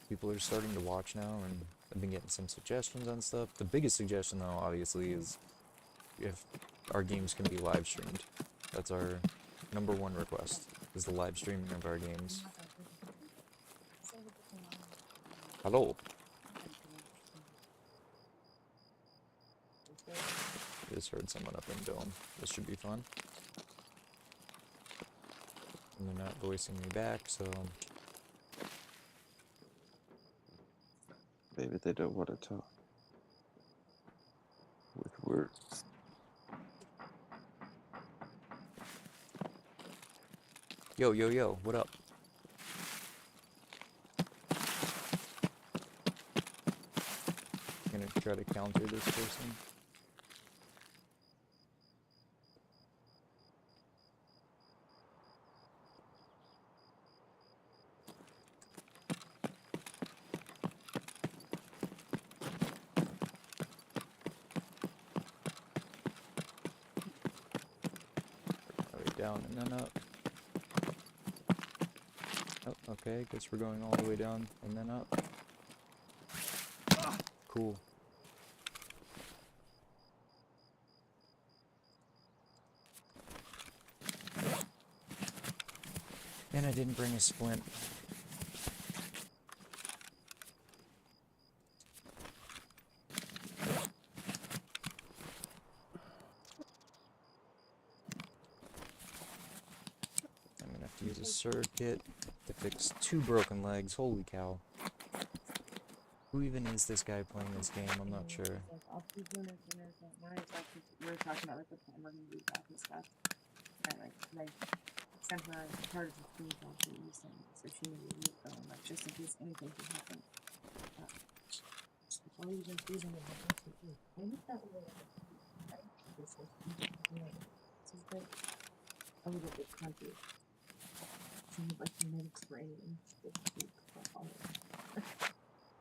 People are starting to watch now, and I've been getting some suggestions on stuff. The biggest suggestion, though, obviously, is if our games can be live streamed. That's our number one request, is the live streaming of our games. Hello. I just heard someone up in Dome. This should be fun. And they're not voicing me back, so...
Maybe they don't want to talk with words.
Yo, yo, yo, what up? Gonna try to counter this person. down and then up. Oh, okay, guess we're going all the way down and then up. Cool. And I didn't bring a splint. I'm gonna have to use a circuit to fix 2 broken legs. Holy cow. Who even is this guy playing this game? I'm not sure.
Like, I'll keep doing it, when I talked to, we were talking about like the time we're gonna be back and stuff. And like sent her part of the screenshot that you sent me, so she knew you were going, like just in case anything could happen. All you've been freezing is like, what's it do? Maybe that was right? This is like a little bit crunchy. Seems like the Mediterranean this week.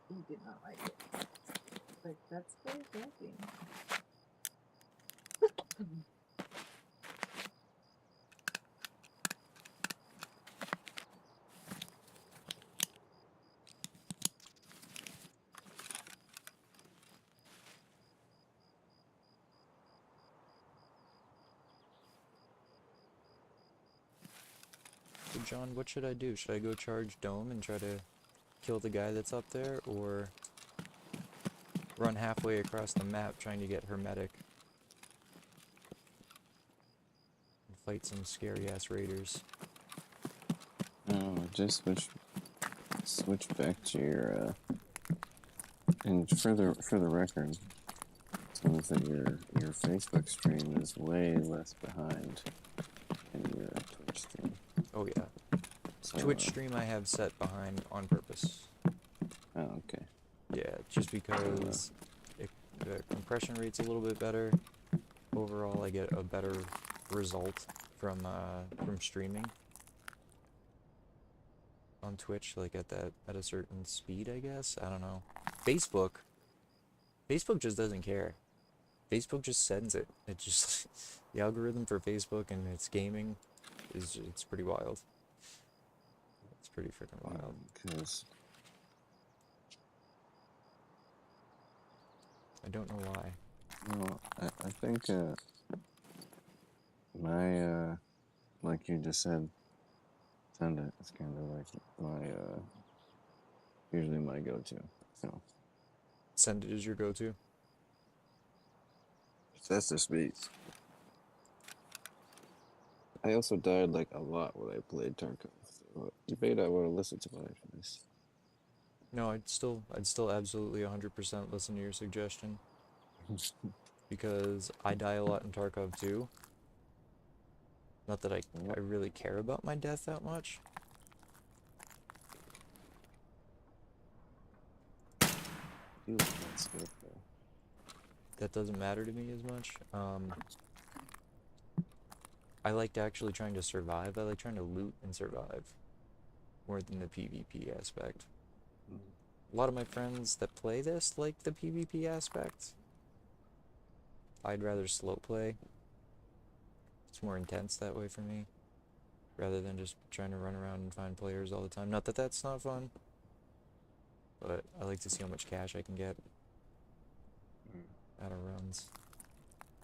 He did not like it. Like, that's very healthy.
So John, what should I do? Should I go charge Dome and try to kill the guy that's up there, or run halfway across the map trying to get Hermetic and fight some scary ass raiders?
No, just switch back to your and for the record, it seems that your Facebook stream is way less behind than your Twitch stream.
Oh yeah.
So,
Twitch stream I have set behind on purpose.
Oh, okay.
Yeah, just because the compression rate's a little bit better. Overall, I get a better result from streaming on Twitch, like at a certain speed, I guess. I don't know. Facebook just doesn't care. Facebook just sends it. It just the algorithm for Facebook and its gaming it's pretty wild. It's pretty freaking wild.
Because
I don't know why.
well, I think my like you just said, send it. It's kind of like my usually my go-to. So
Send it as your go-to.
that's the speeds. I also died like a lot when I played Tarkov. So debate I would have listened to my advice.
No, I'd still absolutely 100% listen to your suggestion. Because I die a lot in Tarkov too. Not that I really care about my death that much.
That's good though.
That doesn't matter to me as much. I liked actually trying to survive. I like trying to loot and survive more than the PvP aspect. A lot of my friends that play this like the PvP aspect. I'd rather slow play. It's more intense that way for me, rather than just trying to run around and find players all the time. Not that that's not fun, but I like to see how much cash I can get out of runs.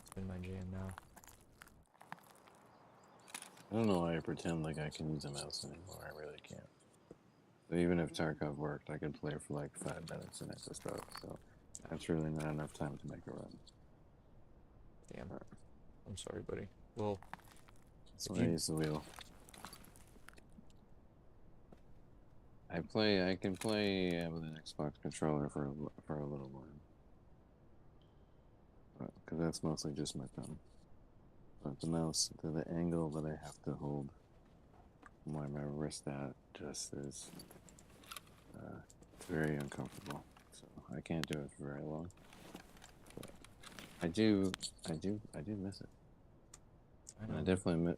It's been my jam now.
I don't know why I pretend like I can use a mouse anymore. I really can't. But even if Tarkov worked, I could play for like 5 minutes and it's just up. So that's really not enough time to make a run.
Damn. I'm sorry, buddy. Well,
So I use the wheel. I can play with an Xbox controller for a little while. Because that's mostly just my thumb. But the mouse, the angle that I have to hold my wrist at just is it's very uncomfortable. So I can't do it for very long. But I do miss it. I definitely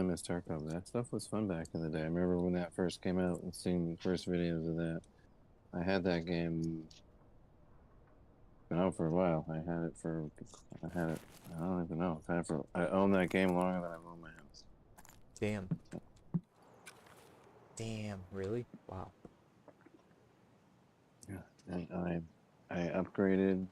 miss Tarkov. That stuff was fun back in the day. I remember when that first came out and seeing the first videos of that. I had that game. Been out for a while. I don't even know. I owned that game longer than I've owned my house.
Damn. Damn, really? Wow.
Yeah, and I upgraded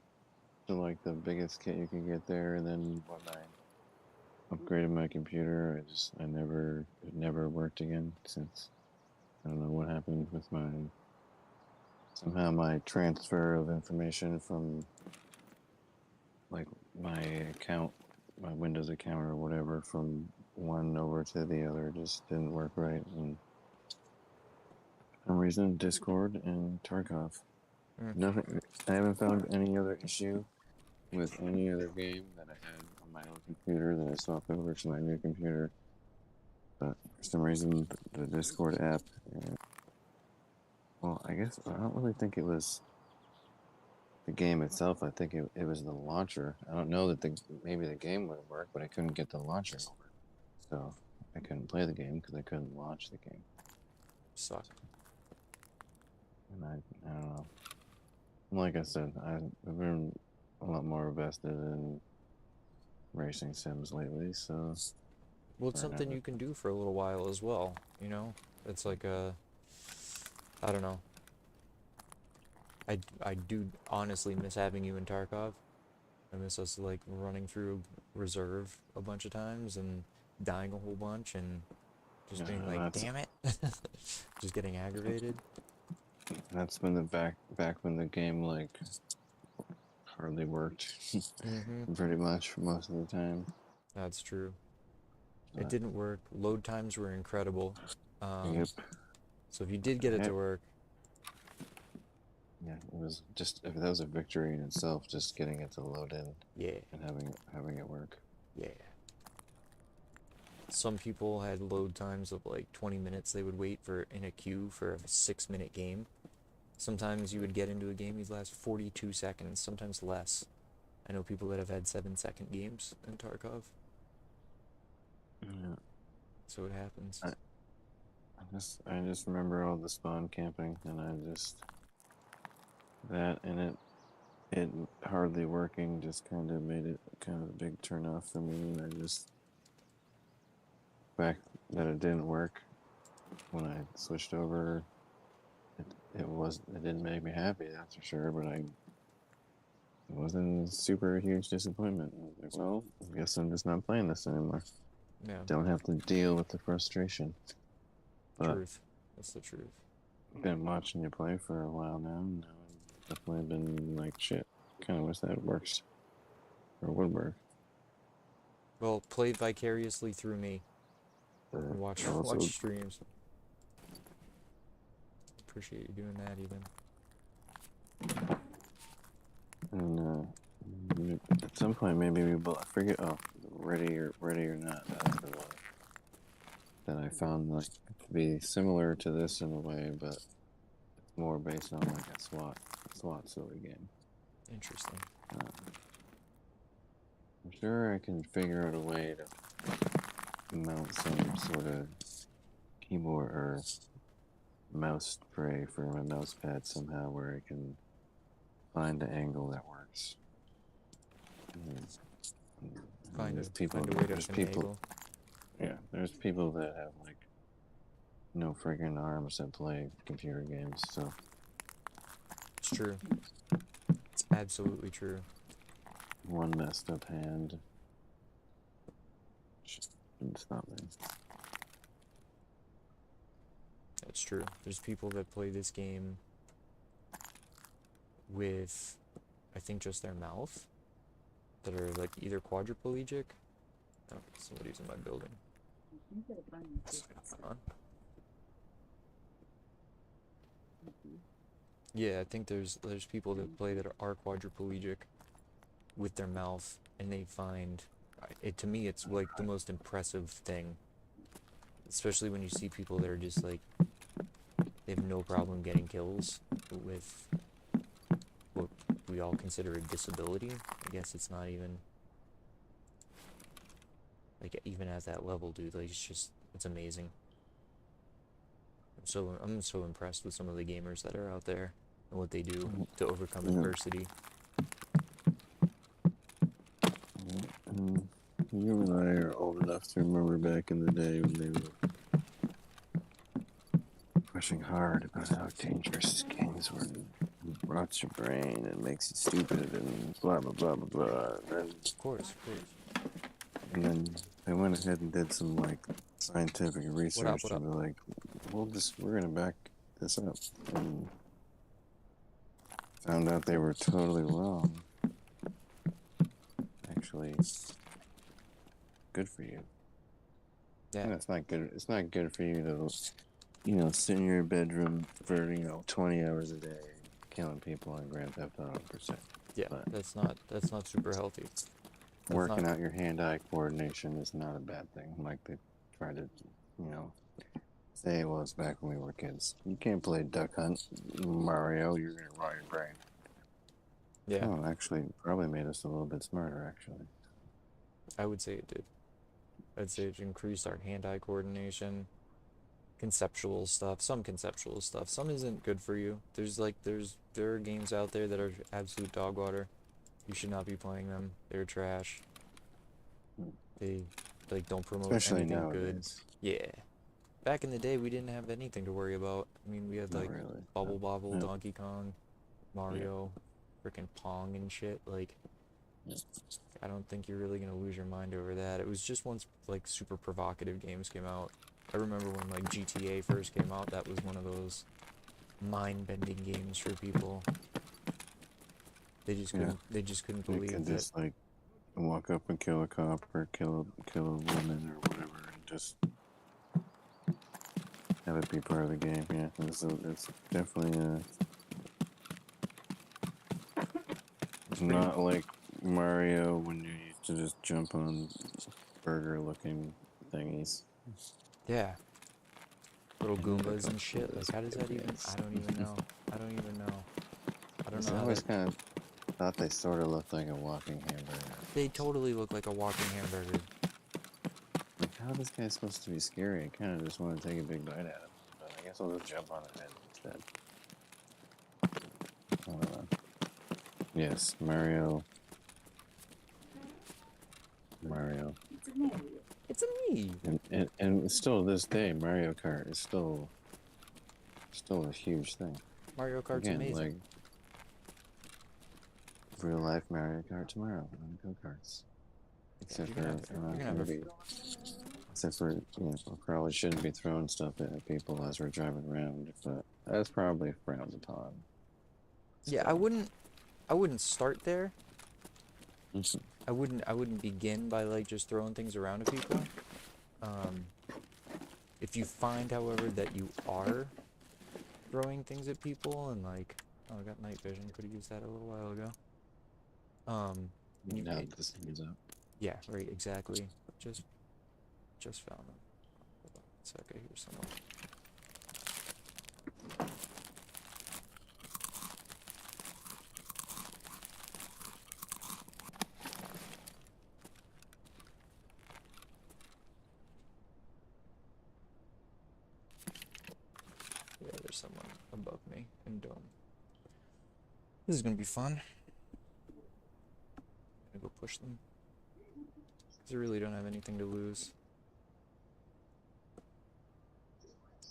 to like the biggest kit you can get there, and then when I upgraded my computer, it never worked again since. I don't know what happened with somehow my transfer of information from like my account, my Windows account or whatever, from one over to the other just didn't work right, and for some reason Discord and Tarkov.
Mm.
Nothing. I haven't found any other issue with any other game that I had on my old computer that I swapped over to my new computer. But for some reason, the Discord app, well, I guess I don't really think it was the game itself. I think it was the launcher. I don't know that maybe the game would work, but I couldn't get the launcher over. So I couldn't play the game because I couldn't launch the game.
Suck.
And I don't know. Like I said, I've been a lot more invested in racing sims lately, so
Well, it's
for
something
another.
you can do for a little while as well, you know? It's like a, I don't know. I do honestly miss having you in Tarkov. I miss us like running through reserve a bunch of times and dying a whole bunch and just being like,
That's
damn it. Just getting aggravated.
that's when the back when the game like hardly worked,
Mm-hmm.
pretty much for most of the time.
That's true. It
But,
didn't work. Load times were incredible.
yep.
So if you did get it
I,
to work,
yeah, it was just if that was a victory in itself, just getting it to load in
yeah,
and having it work.
yeah. Some people had load times of like 20 minutes they would wait for in a queue for a 6-minute game. Sometimes you would get into a game, you'd last 42 seconds, sometimes less. I know people that have had 7-second games in Tarkov,
Yeah.
so it happens.
I just remember all the spawn camping, and that and it hardly working just kind of made it kind of a big turn off for me, and I just fact that it didn't work when I switched over. It didn't make me happy, that's for sure, but it wasn't a super huge disappointment. I was like, well, I guess I'm just not playing this anymore.
Yeah,
Don't have to deal with the frustration. But
truth. That's the truth.
I've been watching you play for a while now, and now I've definitely been like, shit, kind of wish that works or would work.
Well, play vicariously through me and watch watch
Also,
streams. Appreciate you doing that even.
and at some point maybe we both I forget. Oh, ready or not. That's the one that I found like to be similar to this in a way, but it's more based on like a SWAT sort of game.
Interesting.
I'm sure I can figure out a way to mount some sort of keyboard or mouse tray for my mouse pad somehow where I can find the angle that works.
Find
There's
a way to
there's people,
finagle.
yeah, there's people that have like no friggin' arms that play computer games, so
It's true. It's absolutely true.
one messed up hand shouldn't stop me.
That's true. There's people that play this game with, I think, just their mouth, that are like either quadriplegic. Oh, somebody's in my building.
You gotta find me too.
Hold on. Yeah, I think there's people that play that are quadriplegic with their mouth, and they find it. To me, it's like the most impressive thing, especially when you see people that are just like they have no problem getting kills with what we all consider a disability. I guess it's not even like even at that level, dude. Like it's amazing. I'm so impressed with some of the gamers that are out there and what they do to overcome adversity.
And You and I are old enough to remember back in the day when they were pushing hard about how dangerous games were. And it rots your brain and makes you stupid and blah blah blah blah blah.
Of course, of course.
And then they went ahead and did some like scientific research
What
to
up?
be like, we're gonna back this up, and found out they were totally wrong. Actually, good for you.
Yeah.
And it's not good. It's not good for you to, sit in your bedroom for 20 hours a day, killing people on Grand Theft Auto per se.
Yeah,
But
that's not super healthy.
working out your hand-eye coordination is not a bad thing. Like they tried to, say it was back when we were kids. You can't play Duck Hunt, Mario. You're gonna rot your brain.
Yeah,
Oh, actually, it probably made us a little bit smarter. Actually,
I would say it did. I'd say it increased our hand-eye coordination, conceptual stuff, some conceptual stuff. Some isn't good for you. There are games out there that are absolute dog water. You should not be playing them. They're trash. They don't promote
especially
anything good.
nowadays.
Yeah. Back in the day, we didn't have anything to worry about. I mean, we had
Not
like
really.
Bubble Bobble,
No.
Donkey Kong, Mario, freaking Pong and shit. Like,
Yeah.
I don't think you're really gonna lose your mind over that. It was just once like super provocative games came out. I remember when like GTA first came out, that was one of those mind-bending games for people. They just couldn't
You
believe
could
that.
just like walk up and kill a cop or kill a woman or whatever, and just have it be part of the game. Yeah, it's definitely
It's
not like Mario when you used to just jump on burger-looking thingies.
yeah, little Goombas and shit. Like, how does that even? I don't even know. I don't even know. I don't know
I
how
always
that.
kind of thought they sort of looked like a walking hamburger.
They totally look like a walking hamburger.
Like, how this guy's supposed to be scary? I kind of just want to take a big bite out of him, but I guess I'll just jump on his head instead. I don't know. Yes, Mario.
It's a Mario.
It's a me.
And still to this day, Mario Kart is still a huge thing.
Mario Kart's
Again,
amazing.
like real life Mario Kart tomorrow on go-karts. Except
You're gonna have a
we probably shouldn't be throwing stuff at people as we're driving around, but that's probably frowned upon.
Yeah, I wouldn't start there.
Mhm.
I wouldn't begin by like just throwing things around at people. If you find, however, that you are throwing things at people and like, oh, I got night vision, could have used that a little while ago.
Now this thing is up.
Yeah, right, exactly. Just found them. Hold on a sec, I hear someone. Yeah, there's someone above me in dome. This is gonna be fun. Gonna go push them. 'Cause I really don't have anything to lose.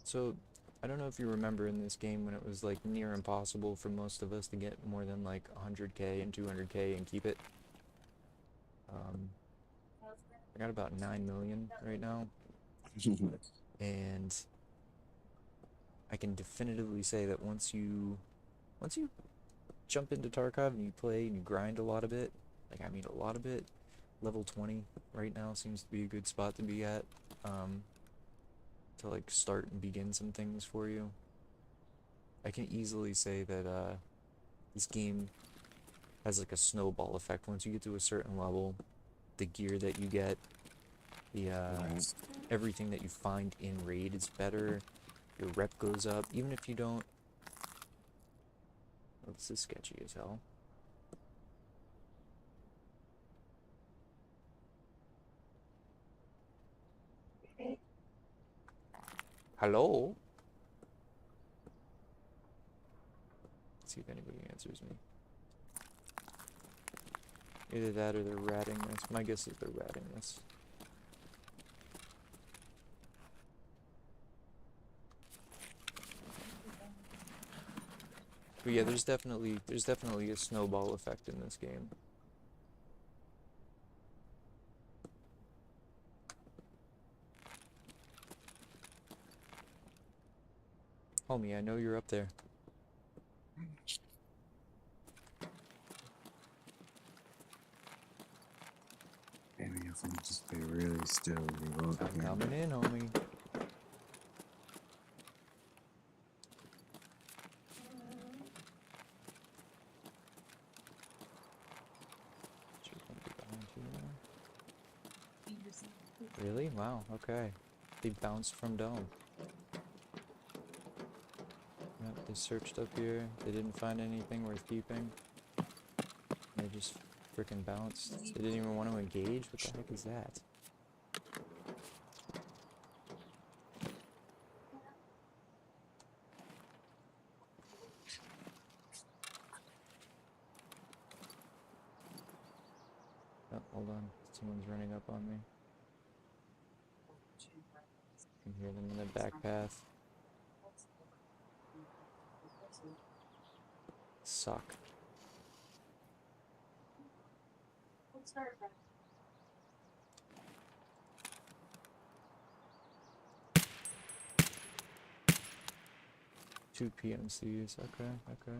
So, I don't know if you remember in this game when it was like near impossible for most of us to get more than like 100k and 200k and keep it. I got about 9 million right now, and I can definitively say that once you jump into Tarkov and you play and you grind a lot of it, like I mean a lot of it, level 20 right now seems to be a good spot to be at, to like start and begin some things for you. I can easily say that this game has like a snowball effect. Once you get to a certain level, the gear that you get, the everything that you find in raid is better. Your rep goes up, even if you don't. Oh, this is sketchy as hell. Hello? Let's see if anybody answers me. Either that or they're ratting this. My guess is they're ratting this. But yeah, there's definitely a snowball effect in this game. Homie, I know you're up there.
Maybe if I just stay really still, we won't
I'm
hear
coming
me.
in, homie. Should we be behind you now? Really? Wow, okay. They bounced from dome. Yep, they searched up here. They didn't find anything worth keeping. They just freaking bounced. They didn't even want to engage? What the heck is that? Oh, hold on. Someone's running up on me. I can hear them in the back path. Suck.
Start
2 PMCs. Okay, okay.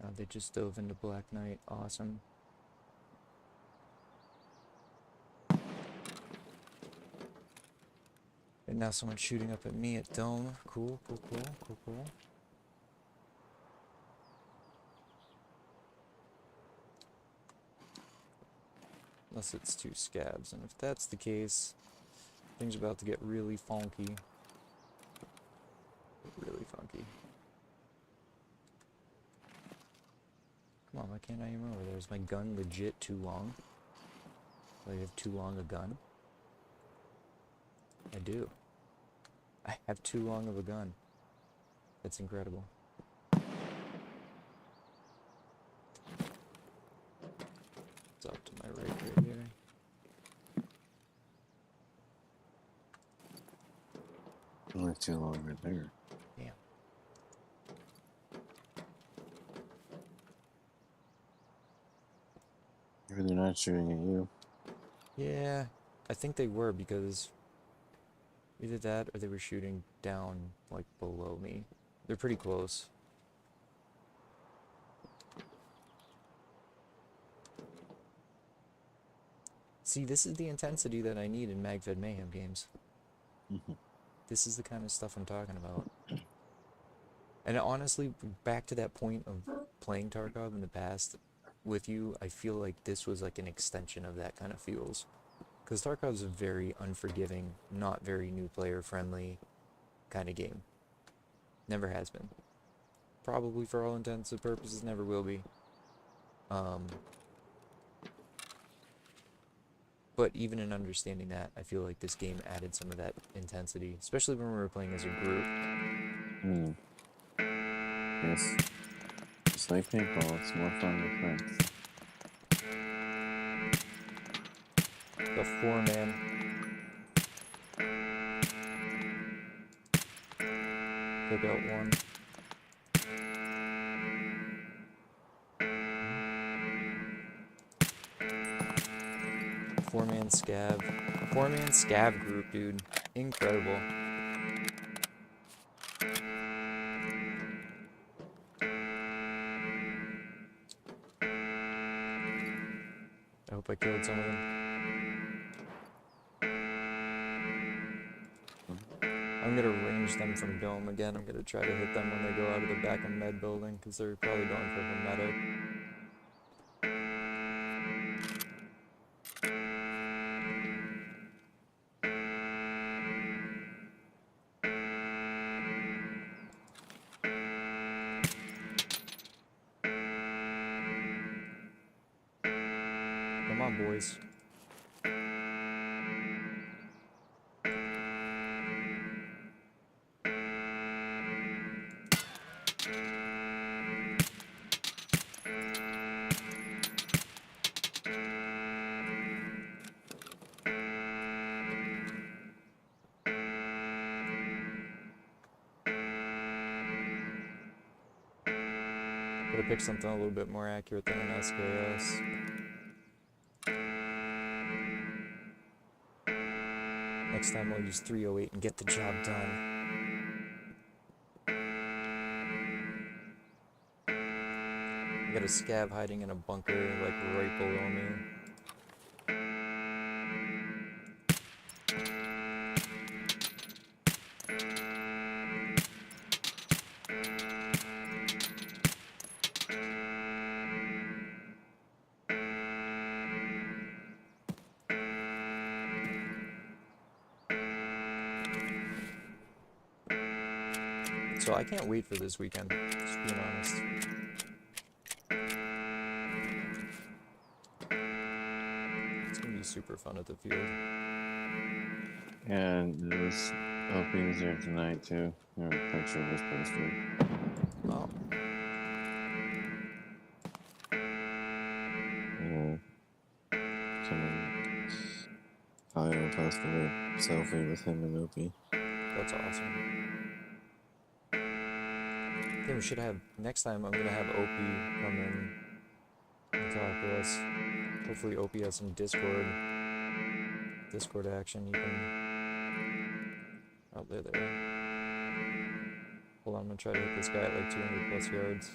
Oh, they just dove into Black Knight. Awesome. And now someone's shooting up at me at Dome. Cool, cool, cool, cool, cool. Unless it's 2 scabs, and if that's the case, things are about to get really funky. Really funky. Come on, why can't I aim over there? Is my gun legit too long? Do I have too long a gun? I do. I have too long of a gun. That's incredible. It's up to my right here.
Only too long right there.
Damn.
Maybe they're not shooting at you.
Yeah, I think they were because either that or they were shooting down, like, below me. They're pretty close. See, this is the intensity that I need in MagFed Mayhem games. This is the kind of stuff I'm talking about. And honestly, back to that point of playing Tarkov in the past with you, I feel like this was like an extension of that kind of feels. Because Tarkov's a very unforgiving, not very new player friendly kind of game. Never has been. Probably for all intents and purposes never will be. But even in understanding that, I feel like this game added some of that intensity, especially when we were playing as a group.
Yes. Just like paintball, it's more fun with friends.
The 4-man. Took out one. Four-man scav. 4-man scav group, dude. Incredible. I hope I killed some of them. I'm gonna range them from dome again. I'm gonna try to hit them when they go out of the back of med building, because they're probably going for the medic. Come on, boys. Gotta pick something a little bit more accurate than an SKS. Next time we'll use 308 and get the job done. I got a scav hiding in a bunker, like, right below me. So I can't wait for this weekend, just being honest. It's gonna be super fun at the field.
And it was Opie was there tonight too. Her picture was posted.
Oh,
Yeah. Someone Kyle posted a selfie with him and Opie.
that's awesome. Yeah, we should have, next time I'm gonna have Opie come in and talk to us. Hopefully Opie has some Discord action. You can, oh, there. Hold on, I'm gonna try to hit this guy at like 200 plus yards.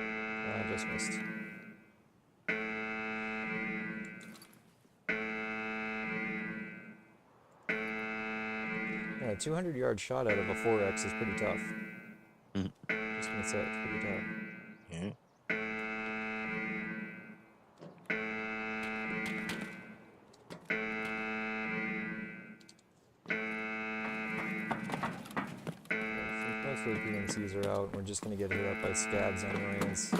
I just missed. Yeah, a 200-yard shot out of a 4X is pretty tough. Just gonna say, it's pretty tough.
Yeah.
Most of the PNCs are out, and we're just gonna get hit up by scabs anyways.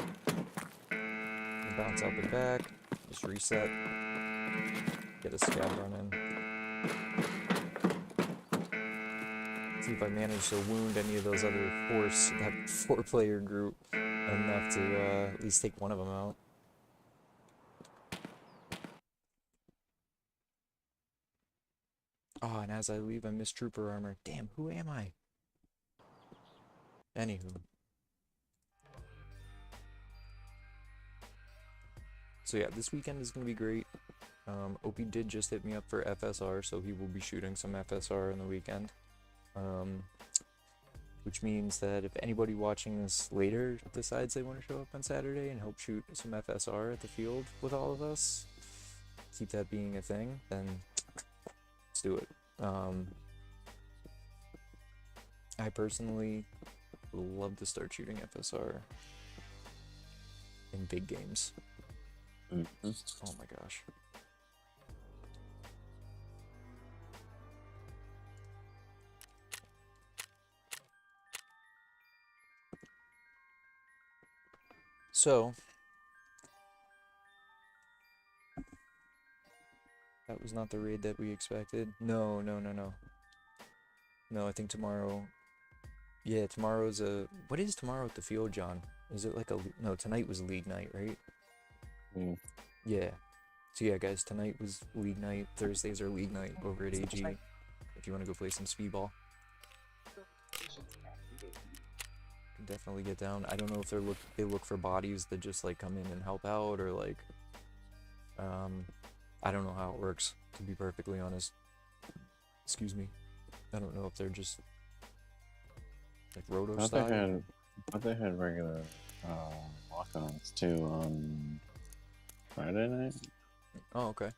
Bounce out the back, just reset, get a scab run in. See if I manage to wound any of those other that 4-player group enough to at least take one of them out. Oh, and as I leave, I miss trooper armor. Damn, who am I? Anywho. So yeah, this weekend is going to be great. Opie did just hit me up for FSR, so he will be shooting some FSR in the weekend. Which means that if anybody watching this later decides they want to show up on Saturday and help shoot some FSR at the field with all of us, keep that being a thing, then let's do it. I personally love to start shooting FSR in big games. Oh my gosh. So, that was not the raid that we expected. No. No, I think tomorrow... Yeah, tomorrow's a... What is tomorrow at the field, John? Is it like a... No, tonight was league night, right? Yeah. So yeah, guys, tonight was league night. Thursdays are league night over at AG. If you want to go play some speedball. Can definitely get down. I don't know if they look for bodies that just like come in and help out, or like... I don't know how it works, to be perfectly honest. Excuse me. I don't know if they're just like roto style.
But they had regular walk-ons too on Friday night.
Oh, okay.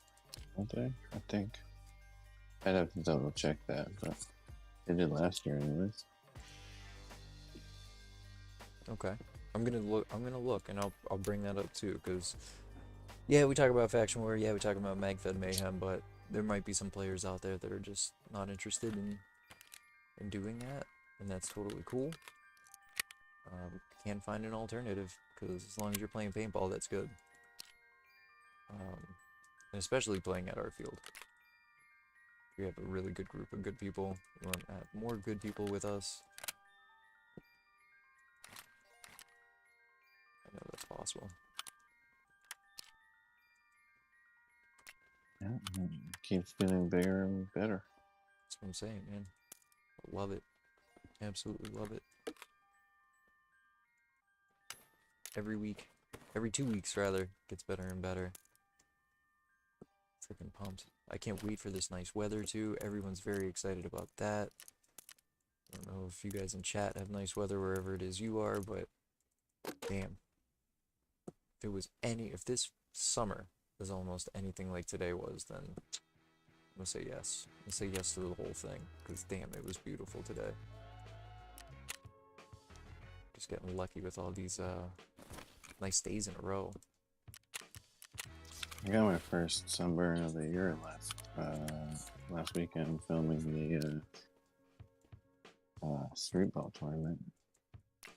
Don't they? I think. I'd have to double check that, but they did last year anyways.
Okay. I'm gonna look and I'll bring that up too, because yeah, we talk about faction war, yeah, we talk about MagFed mayhem, but there might be some players out there that are just not interested in doing that, and that's totally cool. Can find an alternative, because as long as you're playing paintball, that's good. And especially playing at our field. We have a really good group of good people. We want to have more good people with us. I know that's possible.
Yeah, it keeps getting bigger and better.
That's what I'm saying, man. Love it. Absolutely love it. Every week. Every 2 weeks, rather. Gets better and better. Freaking pumped. I can't wait for this nice weather, too. Everyone's very excited about that. I don't know if you guys in chat have nice weather wherever it is you are, but damn. If this summer is almost anything like today was, then I'm gonna say yes. I'm gonna say yes to the whole thing, because damn, it was beautiful today. Just getting lucky with all these nice days in a row.
I got my first sunburn of the year last weekend filming the street ball tournament.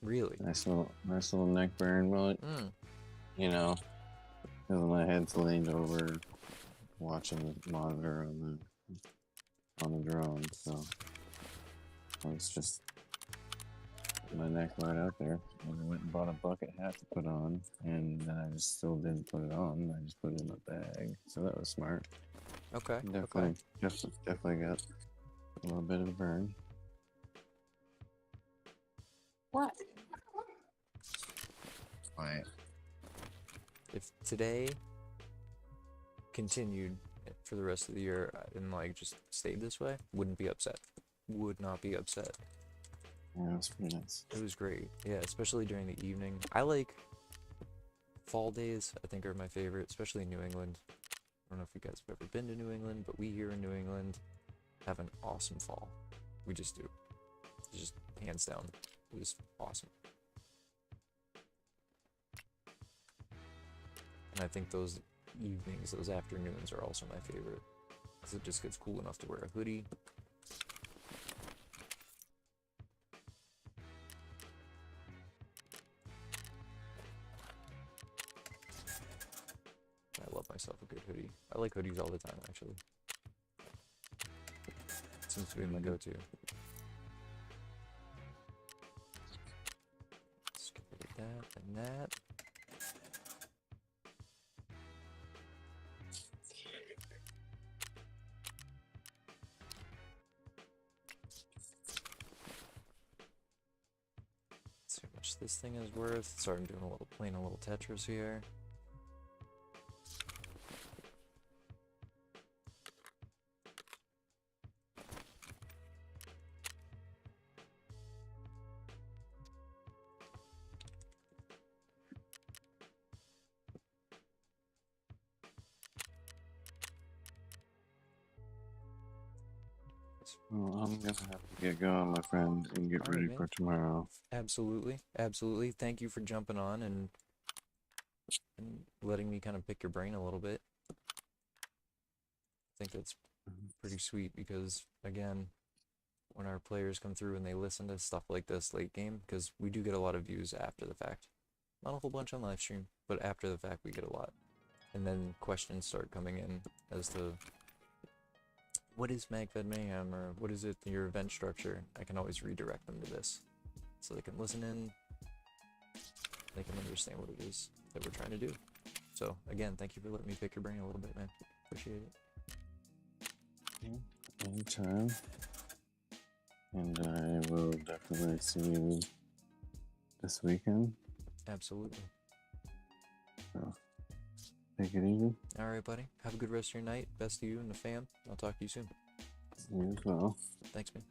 Really?
Nice little neck burn. Well,
Mm.
you know, 'cause my head's leaned over, watching the monitor on the drone, so I was just my neck right out there. And I went and bought a bucket hat to put on, and then I just still didn't put it on. I just put it in my bag, so that was smart.
Okay.
Definitely got a little bit of a burn.
What?
Quiet.
If today continued for the rest of the year and like just stayed this way, wouldn't be upset. Would not be upset.
Yeah, it was pretty nice.
It was great. Yeah, especially during the evening. I like fall days, I think are my favorite, especially in New England. I don't know if you guys have ever been to New England, but we here in New England have an awesome fall. We just do. It's just hands down. It was awesome. And I think those evenings, those afternoons are also my favorite. Because it just gets cool enough to wear a hoodie. I love myself a good hoodie. I like hoodies all the time, actually. It seems to be my go-to. Let's get rid of that and that. Let's see how much this thing is worth. Sorry, I'm playing a little Tetris here.
Well, I'm gonna have to get going, my friend, and get
Alright,
ready
man.
for tomorrow.
Absolutely, absolutely. Thank you for jumping on and letting me kind of pick your brain a little bit. I think that's pretty sweet because, again, when our players come through and they listen to stuff like this late game, because we do get a lot of views after the fact. Not a whole bunch on live stream, but after the fact we get a lot. And then questions start coming in as to what is MagFed Mayhem, or what is it, your event structure? I can always redirect them to this. So they can listen in, they can understand what it is that we're trying to do. So, again, thank you for letting me pick your brain a little bit, man. Appreciate it.
Anytime. And I will definitely see you this weekend.
Absolutely.
So, take it easy.
Alright, buddy. Have a good rest of your night. Best to you and the fam. I'll talk to you soon.
You as well.
Thanks, man.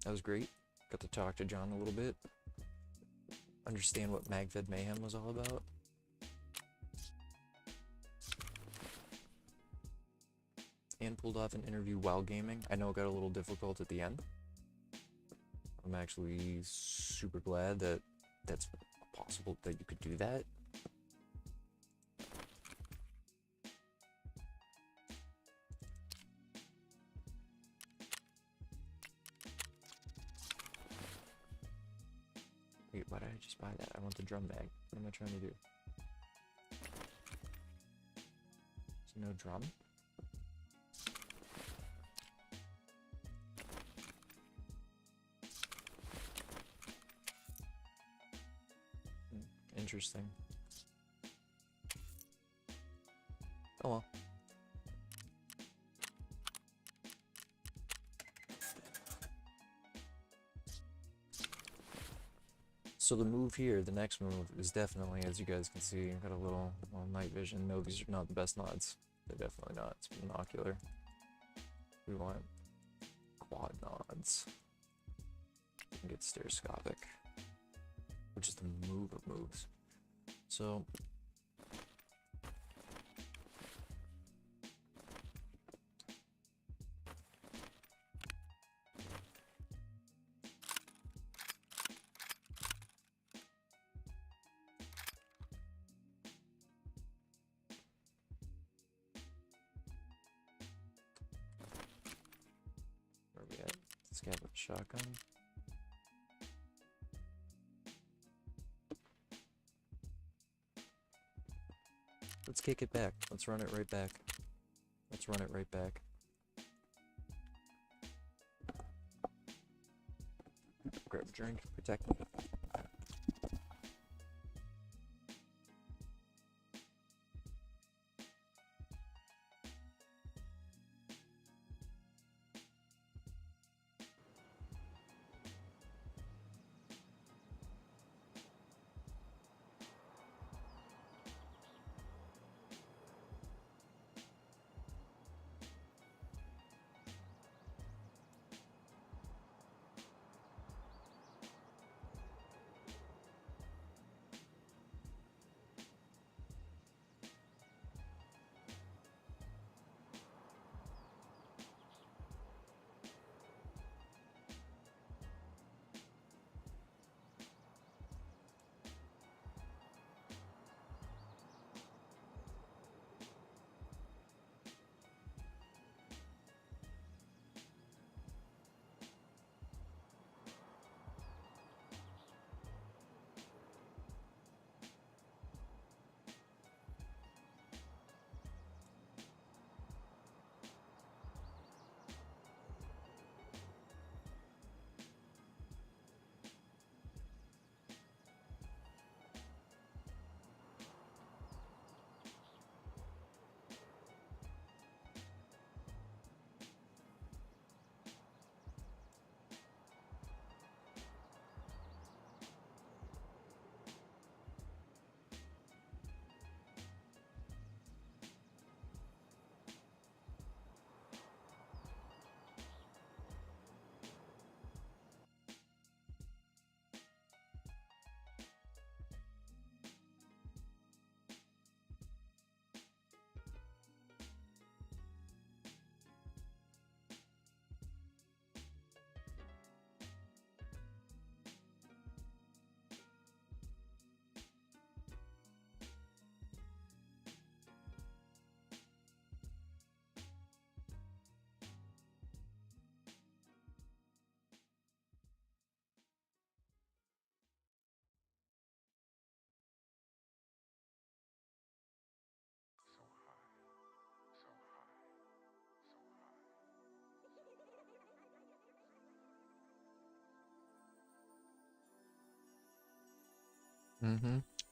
That was great. Got to talk to John a little bit. Understand what MagFed Mayhem was all about. And pulled off an interview while gaming. I know it got a little difficult at the end. I'm actually super glad that that's possible, that you could do that. Wait, why did I just buy that? I want the drum bag. What am I trying to do? Is there no drum? interesting. Oh well. So the move here, the next move, is definitely, as you guys can see, got a little night vision. No, these are not the best nods. They're definitely not. It's binocular. We want quad nods. We can get stereoscopic, which is the move of moves. So where are we at? This guy with a shotgun. Let's kick it back. Let's run it right back. Let's run it right back. Grab a drink. Protect me.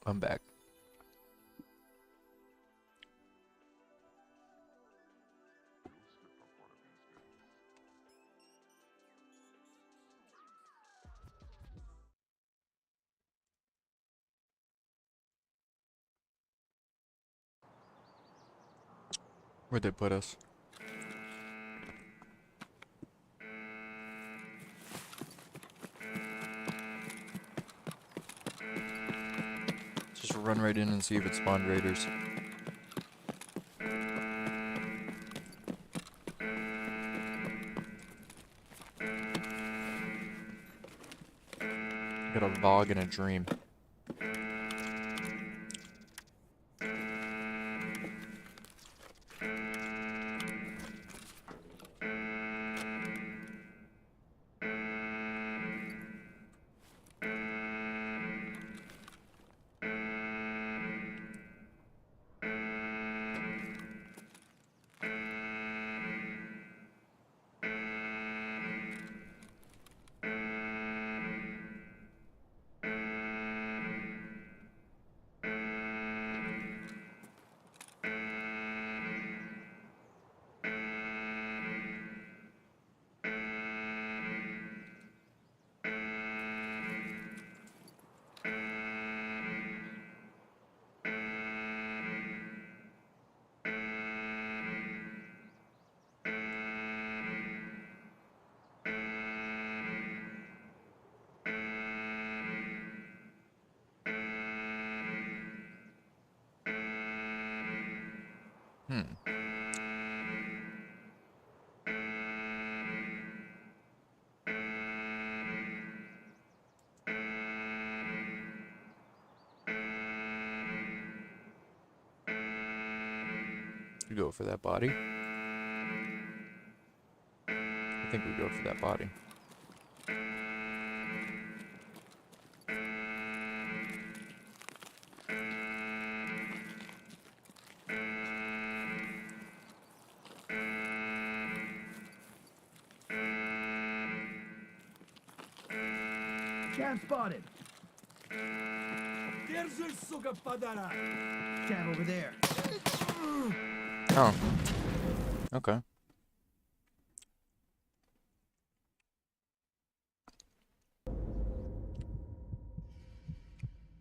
I'm back. Where'd they put us? Just run right in and see if it spawned raiders. Got a Vogue and a Dream. Hmm. You go for that body. I think we go for that body.
Cab spotted. Держи, сука, подара. Cab over there.
Oh. Okay.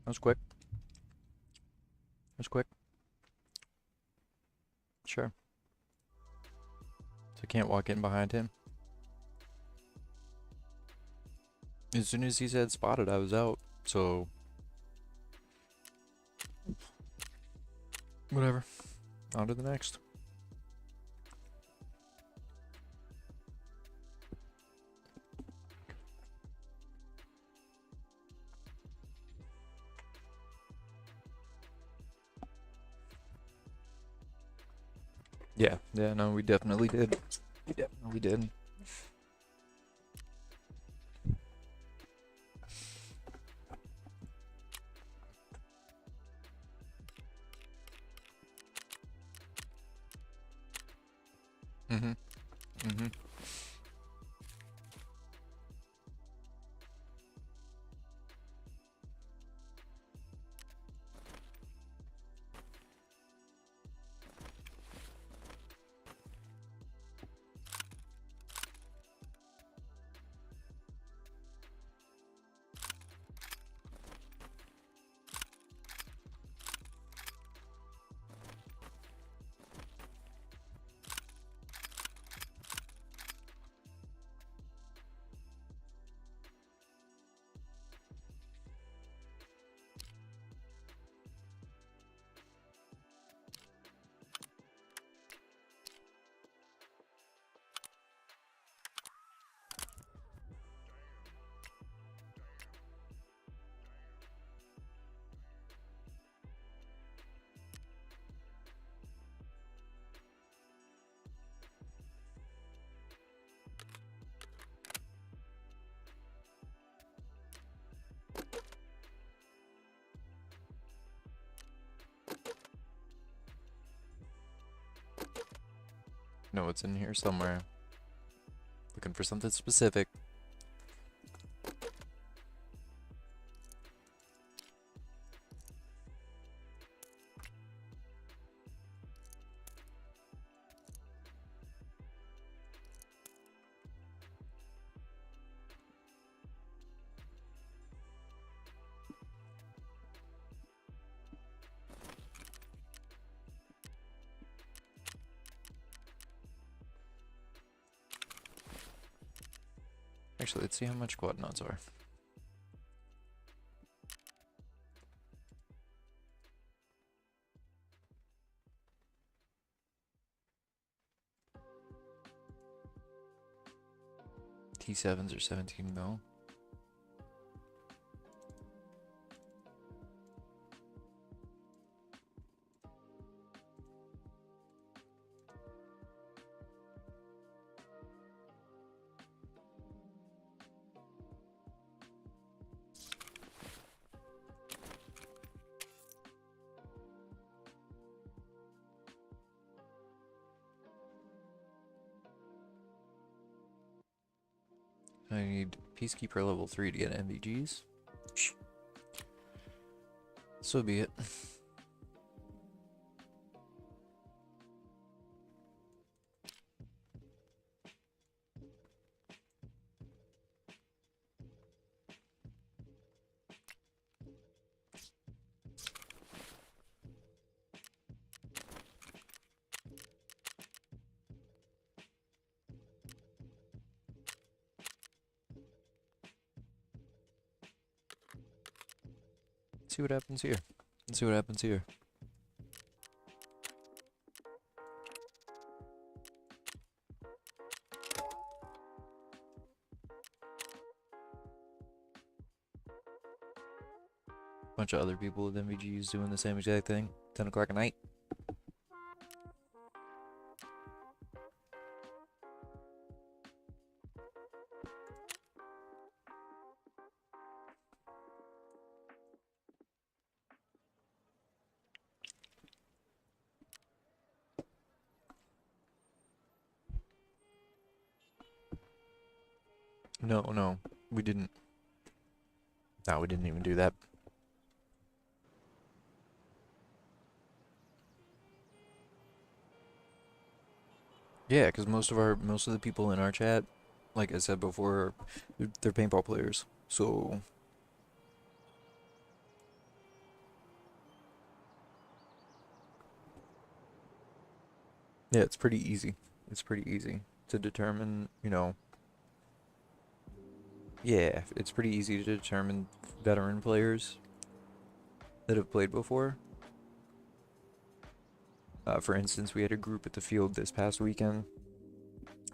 That was quick. That was quick. Sure. So I can't walk in behind him. As soon as he said spotted, I was out. So whatever. On to the next. Yeah, no, we definitely did. We definitely did. Mm-hmm. Mm-hmm. No, it's in here somewhere. Looking for something specific. Actually, let's see how much quad nodes are. T7s are 17 mil. I need Peacekeeper level 3 to get MVGs. So be it. See what happens here. Let's see what happens here. Bunch of other people with MVGs doing the same exact thing. 10 o'clock at night. No, we didn't. No, we didn't even do that. Yeah, because most of the people in our chat, like I said before, they're paintball players. So yeah, it's pretty easy. It's pretty easy to determine, yeah, it's pretty easy to determine veteran players that have played before. For instance, we had a group at the field this past weekend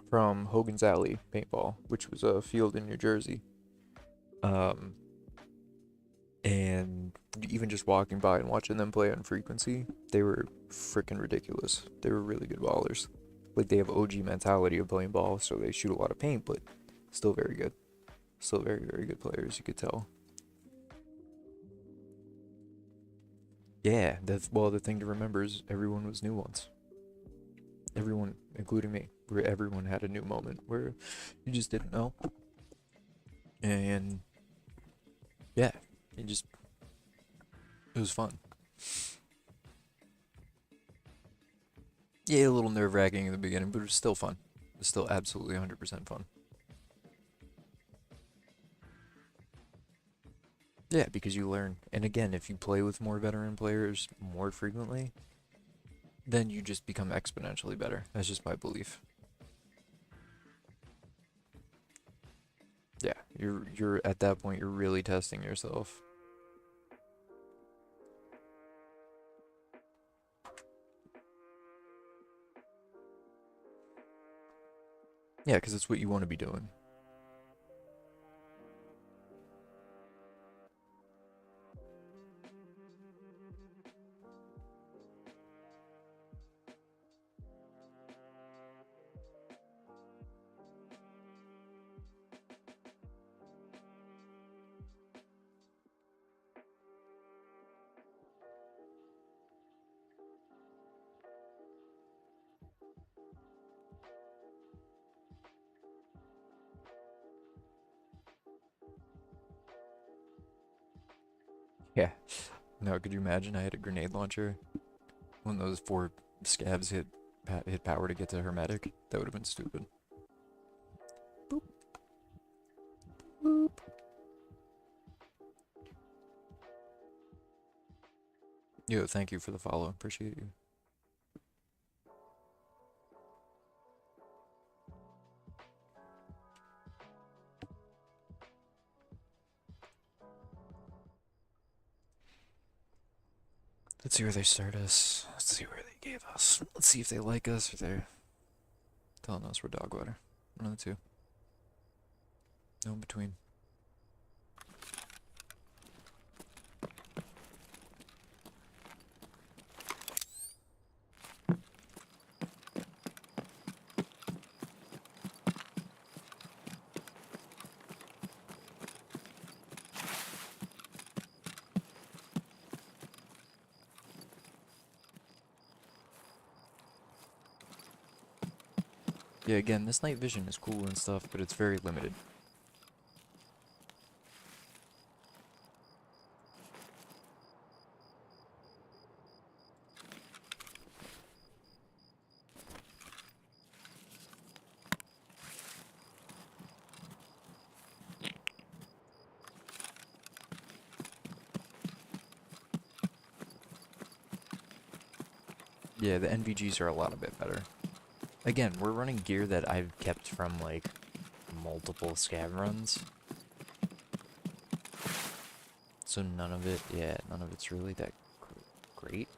from Hogan's Alley Paintball, which was a field in New Jersey. And even just walking by and watching them play on frequency, they were freaking ridiculous. They were really good ballers. Like, they have OG mentality of playing ball, so they shoot a lot of paint, but still very good. Still very, very good players, you could tell. Yeah, well, the thing to remember is everyone was new once. Everyone, including me, where everyone had a new moment where you just didn't know. And yeah, it was fun. Yeah, a little nerve-wracking in the beginning, but it was still fun. It was still absolutely 100% fun. Yeah, because you learn. And again, if you play with more veteran players more frequently, then you just become exponentially better. That's just my belief. Yeah, you're at that point, you're really testing yourself. Yeah, because it's what you want to be doing. Yeah. No, could you imagine I had a grenade launcher when those 4 scabs hit power to get to hermetic? That would have been stupid. Boop. Boop. Yo, thank you for the follow. Appreciate you. Let's see where they start us. Let's see where they gave us. Let's see if they like us or they're telling us we're dog water. One of the two. No in between. Yeah, again, this night vision is cool and stuff, but it's very limited. Yeah, the NVGs are a lot bit better. Again, we're running gear that I've kept from, like, multiple scab runs. So none of it's really that great.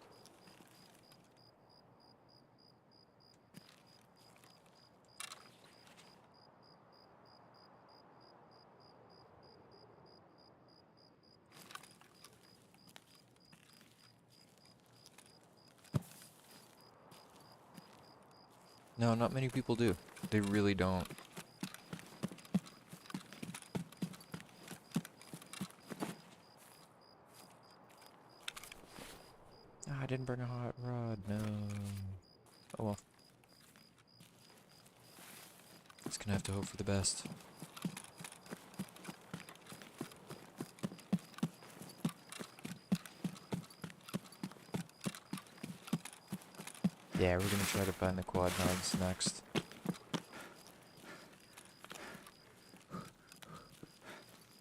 No, not many people do. They really don't. Ah, I didn't bring a hot rod. No. Oh well. Just gonna have to hope for the best. Yeah, we're gonna try to find the quad nods next.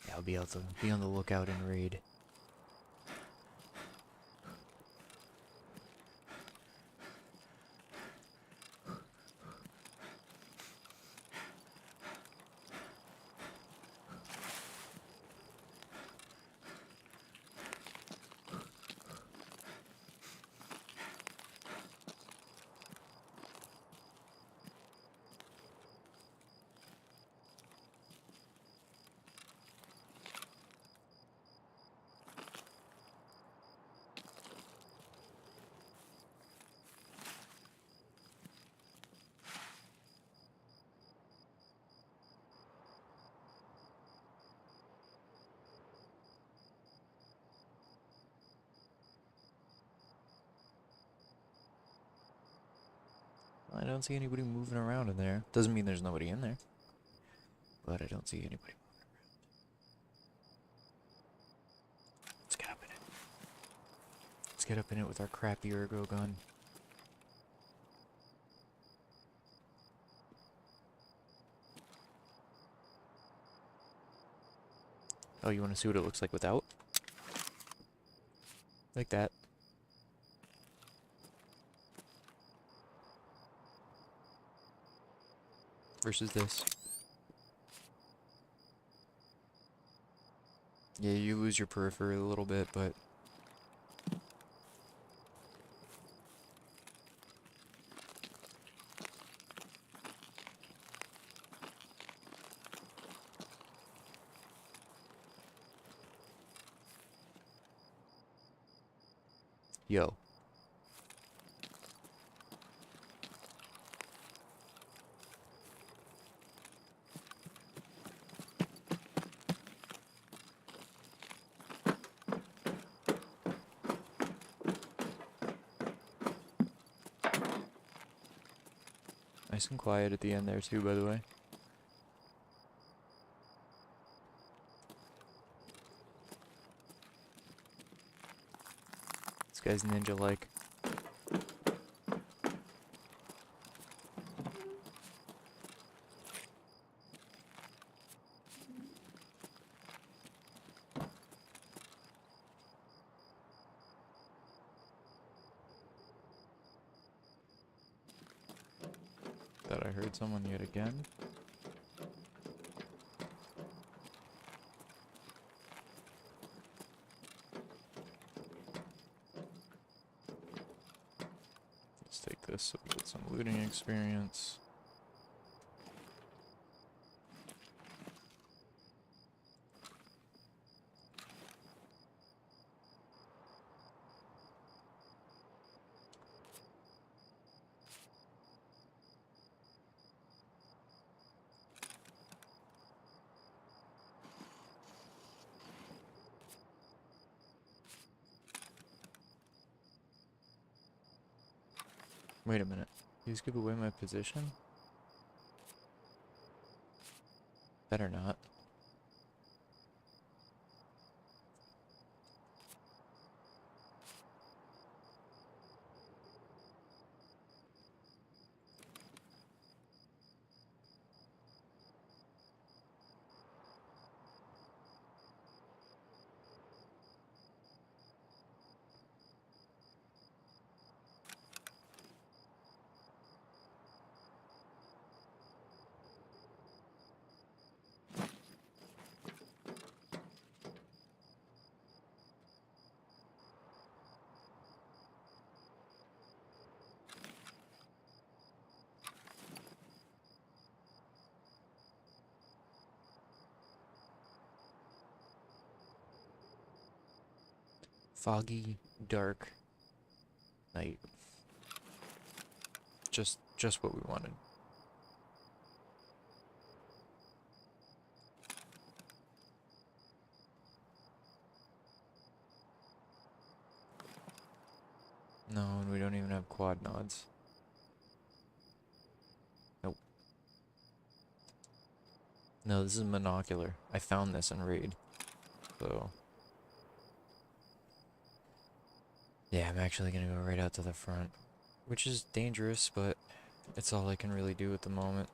Yeah, I'll be able to be on the lookout and raid. I don't see anybody moving around in there. Doesn't mean there's nobody in there. But I don't see anybody moving around. Let's get up in it. Let's get up in it with our crappy ergo gun. Oh, you want to see what it looks like without? Like that. Versus this. Yeah, you lose your periphery a little bit, but... Yo. Nice and quiet at the end there too, by the way. This guy's ninja-like. Thought I heard someone yet again. Let's take this so we get some looting experience. Wait a minute. Please give away my position? Better not. Foggy, dark night. Just just what we wanted. No, and we don't even have quad nods. Nope. No, this is monocular. I found this in Raid. So... yeah, I'm actually gonna go right out to the front. Which is dangerous, but it's all I can really do at the moment.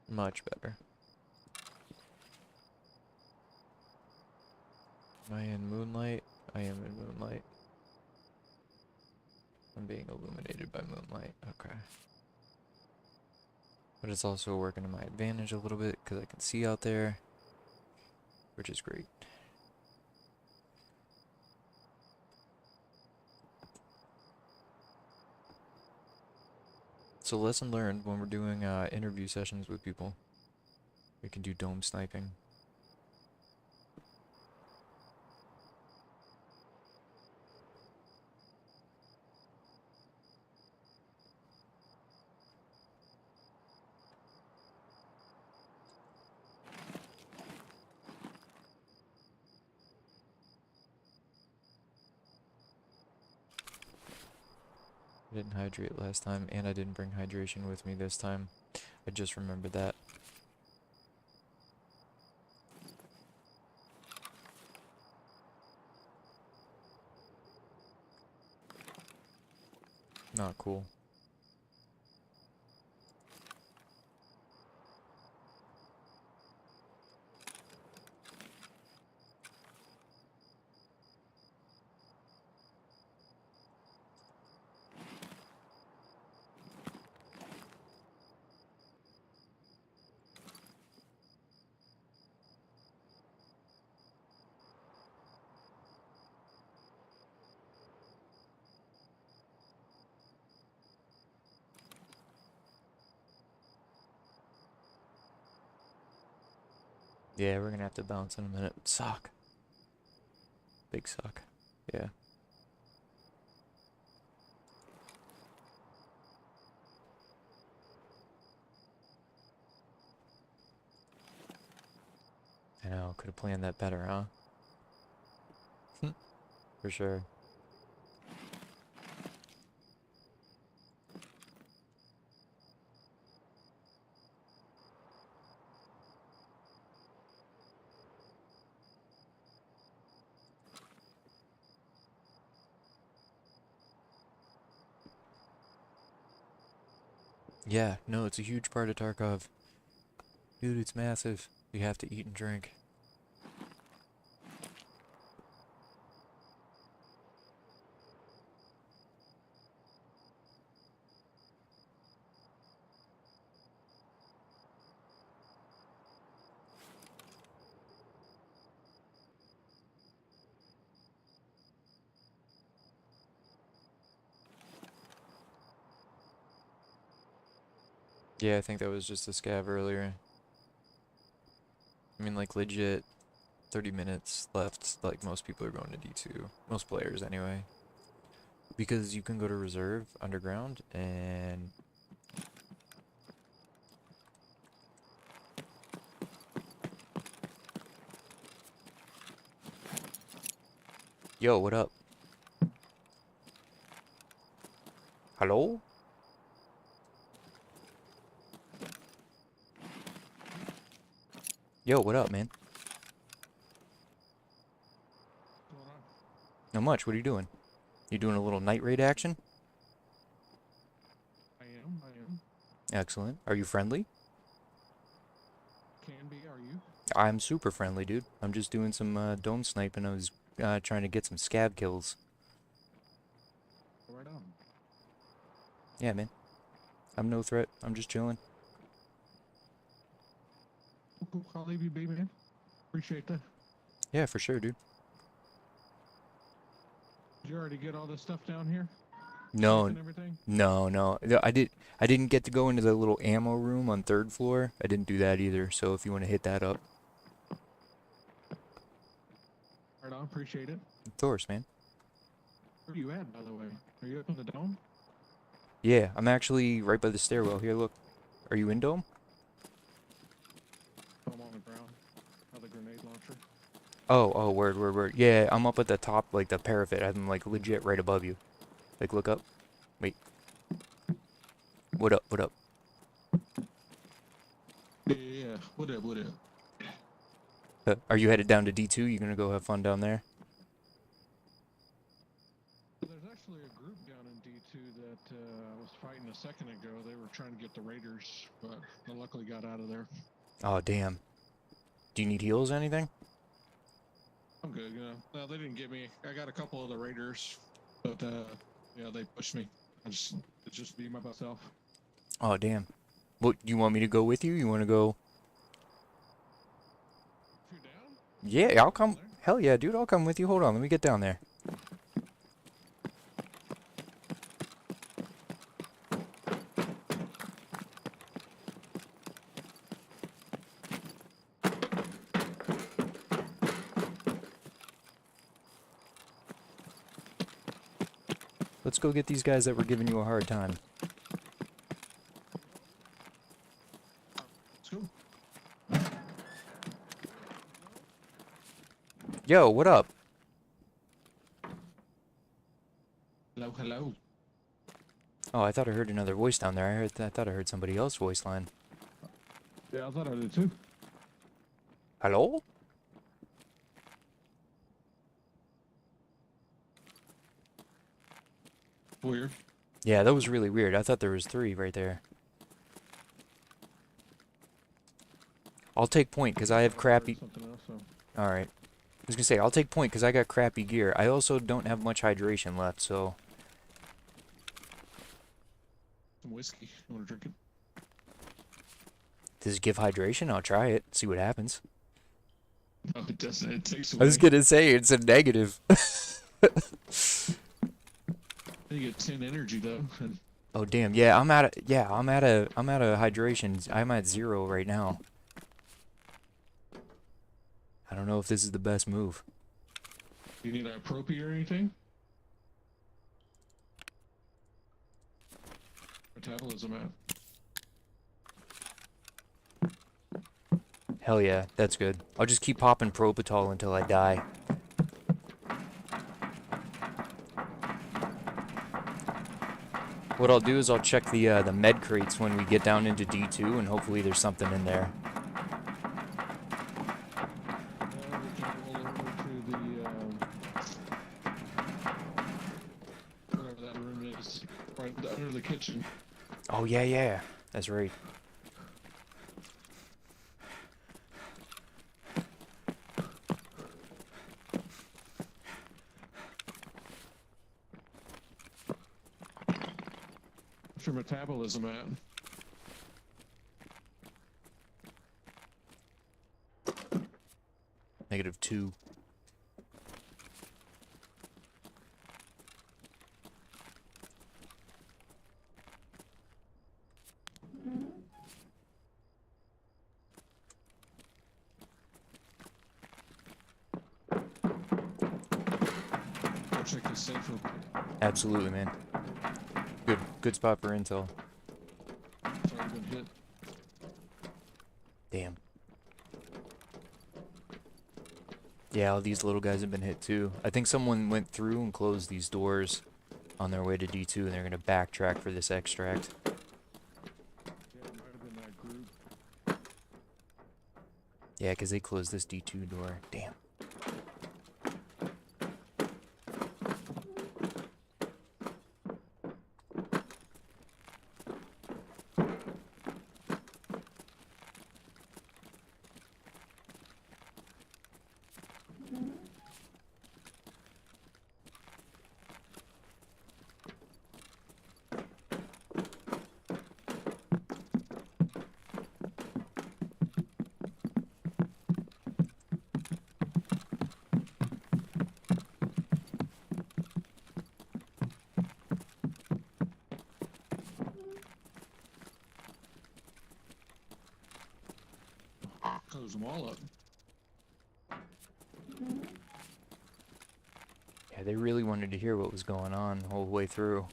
Much better. Am I in moonlight? I am in moonlight. I'm being illuminated by moonlight. Okay. But it's also working to my advantage a little bit because I can see out there, which is great. So lesson learned when we're doing interview sessions with people. We can do dome sniping. I didn't hydrate last time, and I didn't bring hydration with me this time. I just remembered that. Not cool. Yeah, we're gonna have to bounce in a minute. Sock. Big sock. Yeah. I know, could have planned that better, huh? For sure. Yeah, no, it's a huge part of Tarkov. Dude, it's massive. You have to eat and drink. Yeah, I think that was just a scav earlier. I mean, like, legit, 30 minutes left. Like, most people are going to D2. Most players, anyway. Because you can go to reserve underground and... Yo, what up? Hello? Yo, what up, man? Not much. What are you doing? You doing a little night raid action?
I am.
Excellent. Are you friendly?
Can be, are you?
I'm super friendly, dude. I'm just doing some dome sniping. I was trying to get some scab kills.
Right on.
Yeah, man. I'm no threat. I'm just chilling.
Cool. I'll leave you be, man. Appreciate that.
Yeah, for sure, dude.
Did you already get all this stuff down here?
No,
And everything?
no. No, I didn't get to go into the little ammo room on 3rd floor. I didn't do that either. So if you want to hit that up,
Right on. Appreciate it.
of course, man.
Where are you at, by the way? Are you up in the dome?
Yeah, I'm actually right by the stairwell. Here, look. Are you in dome?
I'm on the ground. By the grenade launcher.
Oh, word. Yeah, I'm up at the top, like the parapet. I'm like legit right above you. Like, look up. Wait. What up?
Yeah. What up?
Are you headed down to D2? You gonna go have fun down there?
There's actually a group down in D2 that I was fighting a second ago. They were trying to get the raiders, but they luckily got out of there.
Oh, damn. Do you need heals or anything?
I'm good, you know. No, they didn't get me. I got a couple of the raiders, but yeah, they pushed me. It's just me by myself.
Oh, damn. What, you want me to go with you? You want to go?
If you're down,
Yeah, I'll come.
there.
Hell yeah, dude, I'll come with you. Hold on, let me get down there. Let's go get these guys that were giving you a hard time.
Let's go.
Yo, what up?
Hello.
Oh, I thought I heard another voice down there. I thought I heard somebody else's voice line.
Yeah, I thought I did too.
Hello?
Weird.
Yeah, that was really weird. I thought there was 3 right there. I'll take point because I have crappy.
Something else, so.
All right. I was gonna say I'll take point because I got crappy gear. I also don't have much hydration left, so
Some whiskey. You want to drink it?
does it give hydration? I'll try it. See what happens.
No, it doesn't. It takes
I
away.
was gonna say it's a negative.
You get 10 energy though. And
Oh damn! Yeah, I'm at a hydration. I'm at 0 right now. I don't know if this is the best move.
you need a propy or anything? Metabolism at.
Hell yeah, that's good. I'll just keep popping Propitol until I die. What I'll do is I'll check the med crates when we get down into D2, and hopefully there's something in there.
We can roll over to the whatever that room is, right under the kitchen.
Oh yeah, that's right.
What's your metabolism at?
-2.
Go check the safe real quick.
Absolutely, man. Good spot for intel.
It's already been hit.
Damn. Yeah, all these little guys have been hit too. I think someone went through and closed these doors on their way to D2, and they're gonna backtrack for this extract.
Yeah, it might have been that group.
Yeah, 'cause they closed this D2 door. Damn.
them all up.
Yeah, they really wanted to hear what was going on the whole way through.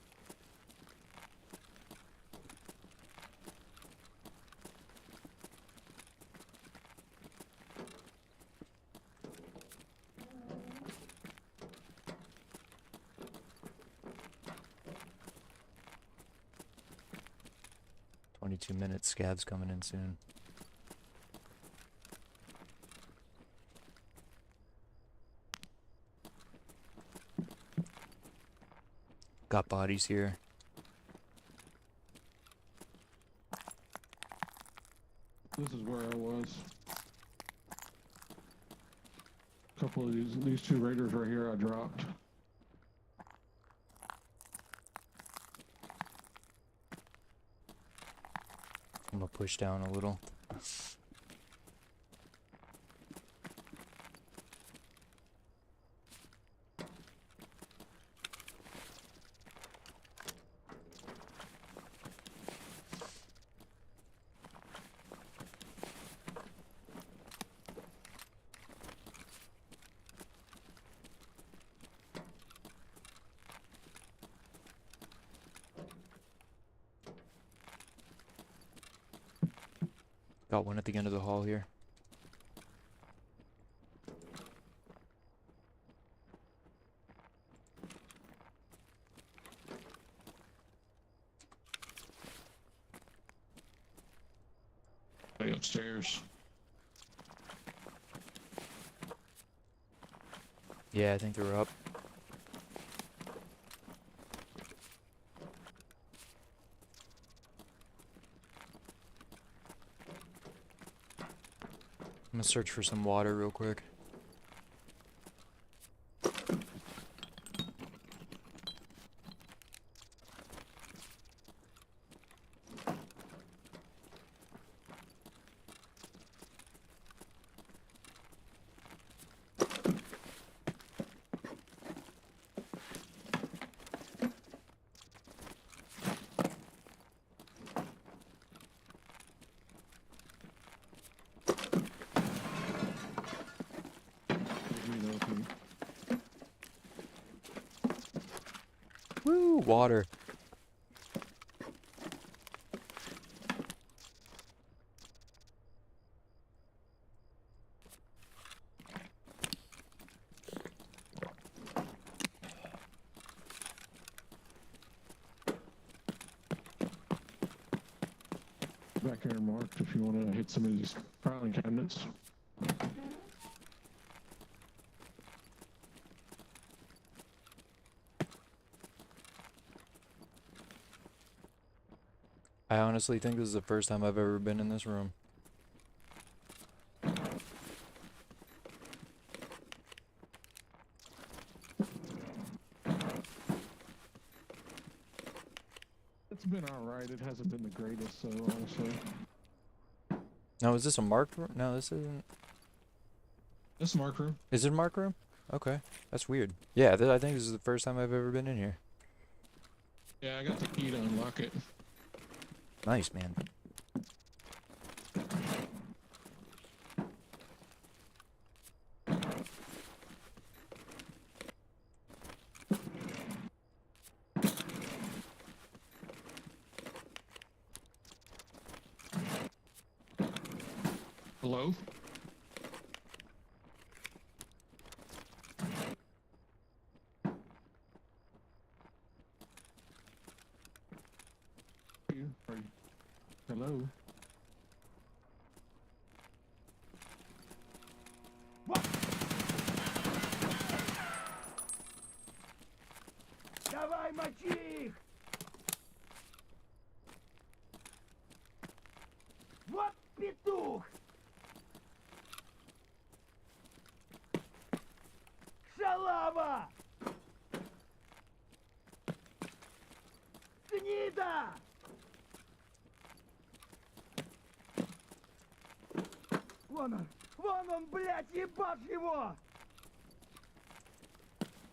"22 minutes, scav's coming in soon." Got bodies here.
This is where I was. A couple of these two raiders right here I dropped.
I'm gonna push down a little. Got one at the end of the hall here.
Way upstairs.
Yeah, I think they're up. I'm gonna search for some water real quick. Woo, water.
Back here marked if you want to hit some of these filing cabinets.
I honestly think this is the first time I've ever been in this room.
It's been alright. It hasn't been the greatest, so honestly.
Now, is this a marked room? No, this isn't.
This is mark room.
Is it a marked room? Okay, that's weird. Yeah, I think this is the first time I've ever been in here.
Yeah, I got the key to unlock it.
Nice, man.
Hello? Are you? Hello?
Давай, мочи их! Вот петух! Шалава! Гнида! Вон он, блядь, ебашь его!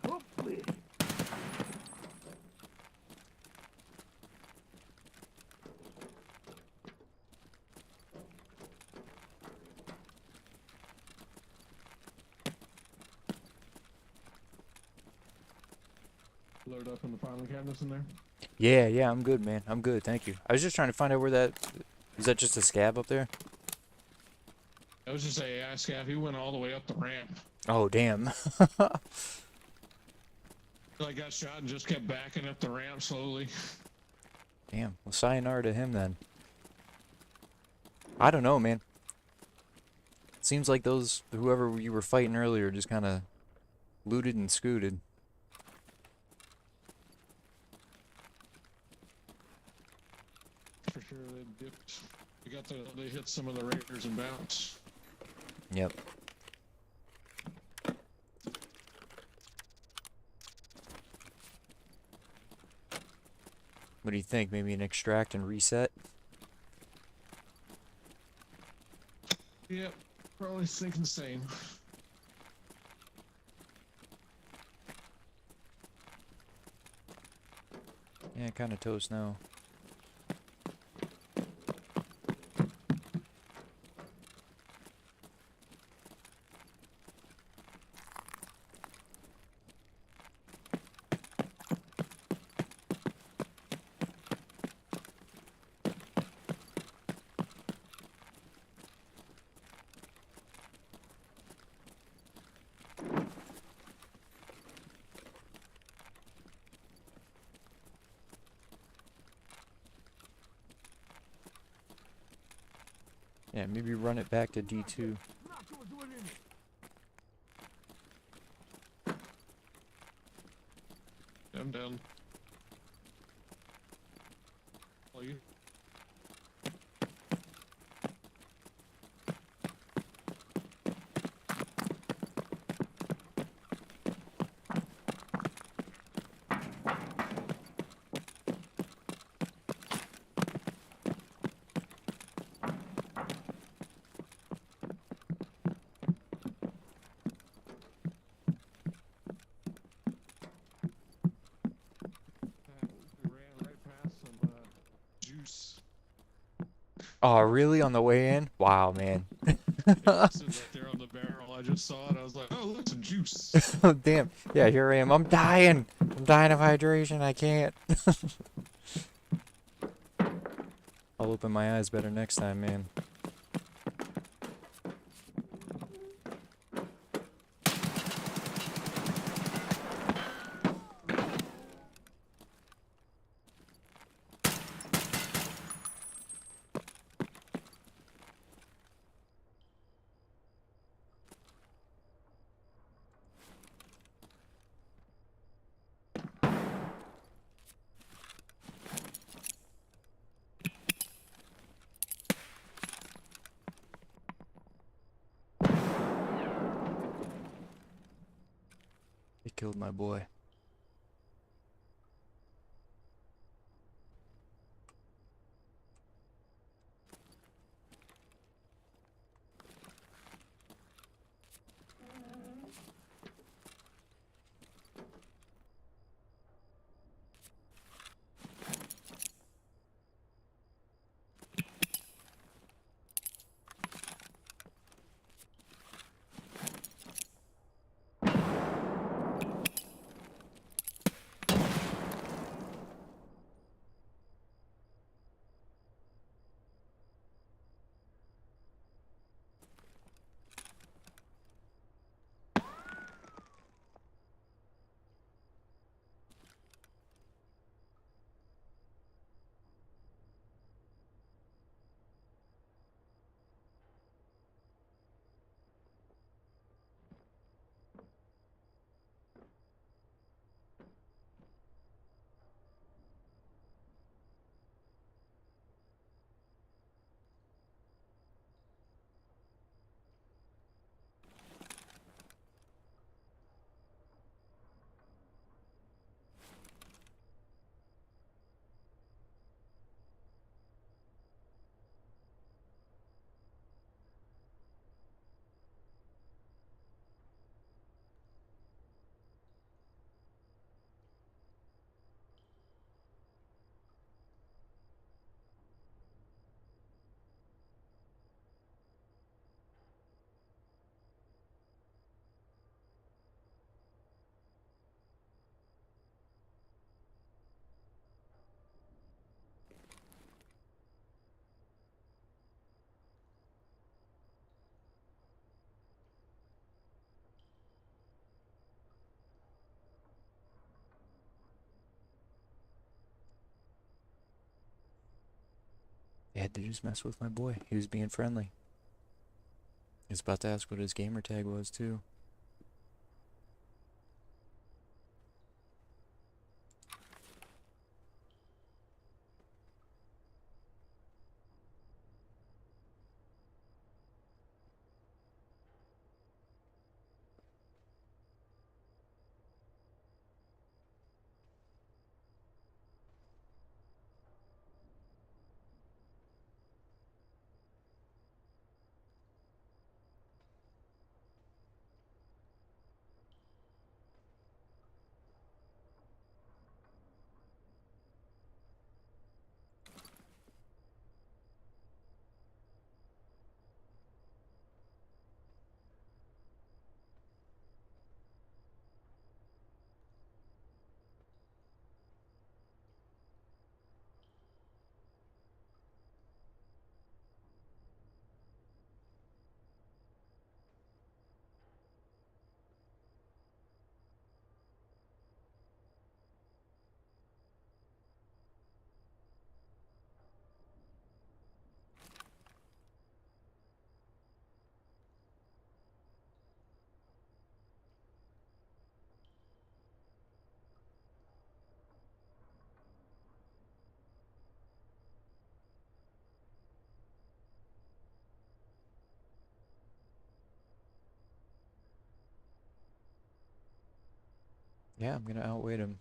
Опы!
Load up in the filing cabinets in there.
Yeah, yeah, I'm good, man. I'm good, thank you. I was just trying to find out where that... Is that just a scab up there?
I was just a AI scav. He went all the way up the ramp.
Oh, damn.
So I got shot and just kept backing up the ramp slowly.
Damn. Well, sayonara to him, then. I don't know, man. Seems like those... Whoever you were fighting earlier just kind of looted and scooted.
For sure, they dipped. They hit some of the raiders and bounced.
Yep. What do you think? Maybe an extract and reset?
Yep, probably thinking the same.
Yeah, kind of toast now. Yeah, maybe run it back to D2.
I'm down. Oh, you? We ran right past some juice.
Oh, really? On the way in? Wow, man.
It stood right there on the barrel. I just saw it. I was like, oh, look, some juice.
Oh, damn. Yeah, here I am. I'm dying. I'm dying of hydration. I can't. I'll open my eyes better next time, man. They killed my boy. I had to just mess with my boy. He was being friendly. He was about to ask what his gamer tag was, too. Yeah, I'm gonna outweight him.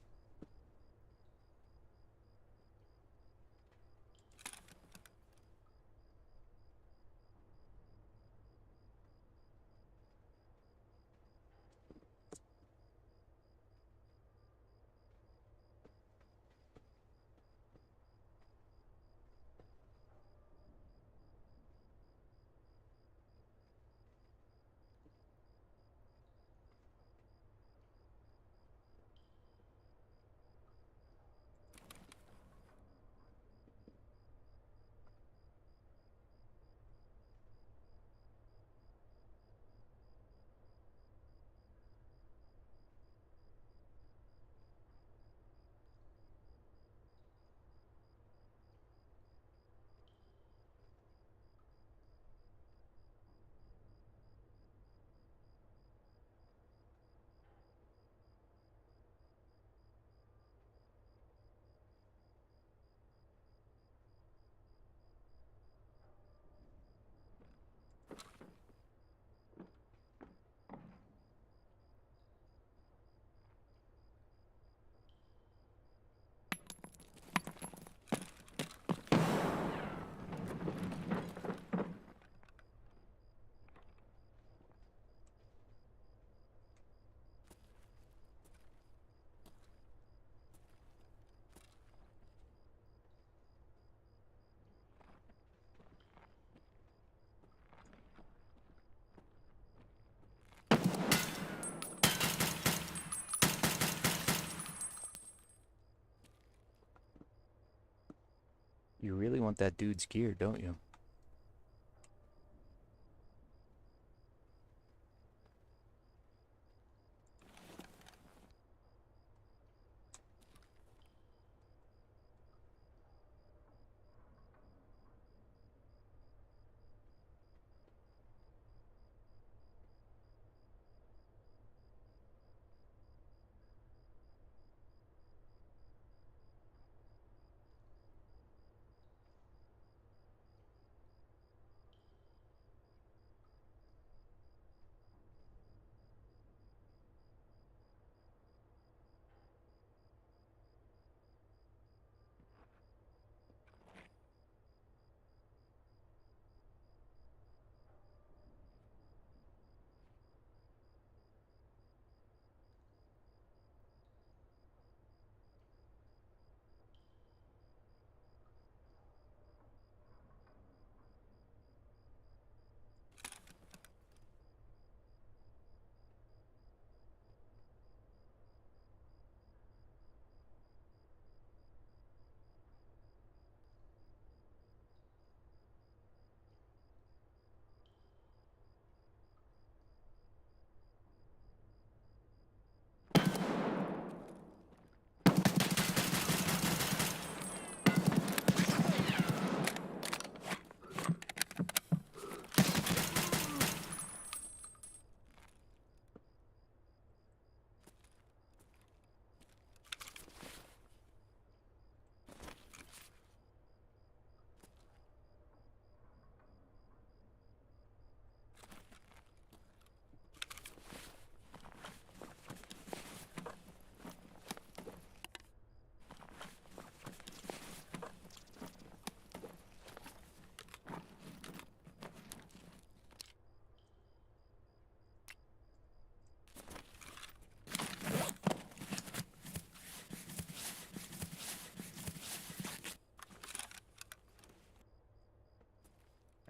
You really want that dude's gear, don't you?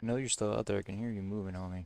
I know you're still out there. I can hear you moving, homie.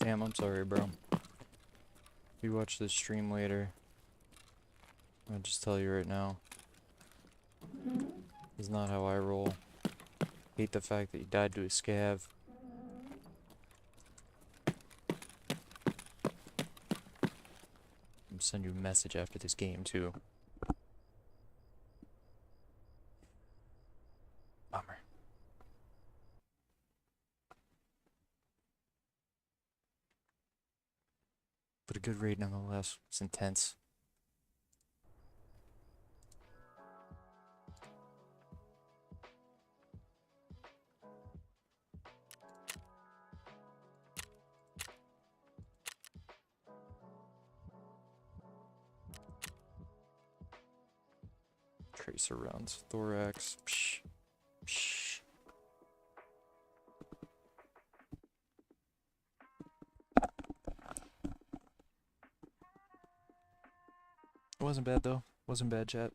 Damn, I'm sorry, bro. If you watch this stream later, I'll just tell you right now. It's not how I roll. Hate the fact that you died to a scav. I'm send you a message after this game too. Bummer. But a good raid nonetheless. It's intense. Tracer rounds. Thorax. Psh. Psh. It wasn't bad though. Wasn't bad, chat.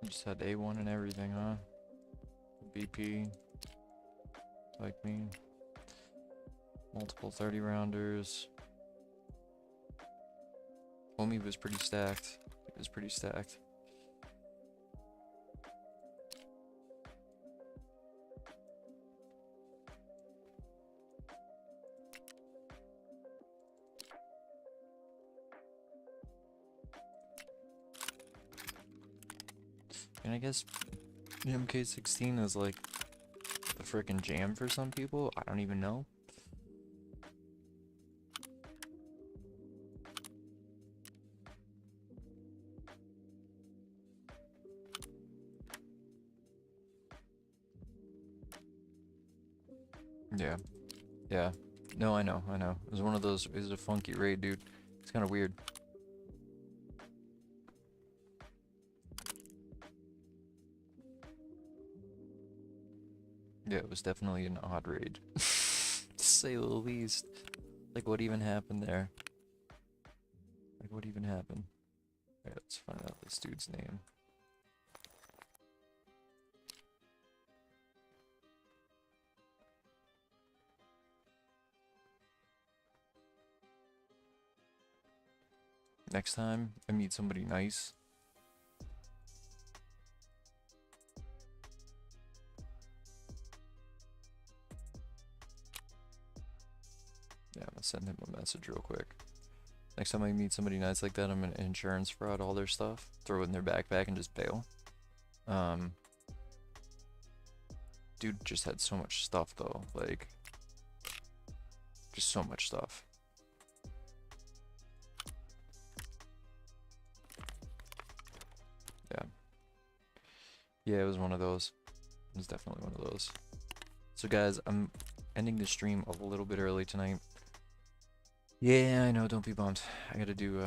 You just had A1 and everything, huh? BP. Like me. Multiple 30 rounders. Homie was pretty stacked. He was pretty stacked. And I guess MK16 is like the frickin' jam for some people. I don't even know. Yeah. Yeah. No, I know. It was one of those. It was a funky raid, dude. It's kind of weird. Yeah, it was definitely an odd raid. To say the least. Like, what even happened there? Like, what even happened? Alright, let's find out this dude's name. Next time I meet somebody nice, yeah, I'm gonna send him a message real quick. Next time I meet somebody nice like that, I'm gonna insurance fraud all their stuff, throw it in their backpack, and just bail. Dude just had so much stuff though, like, just so much stuff. Yeah. Yeah, it was one of those. It was definitely one of those. So guys, I'm ending the stream a little bit early tonight. Yeah, I know, don't be bummed. I gotta do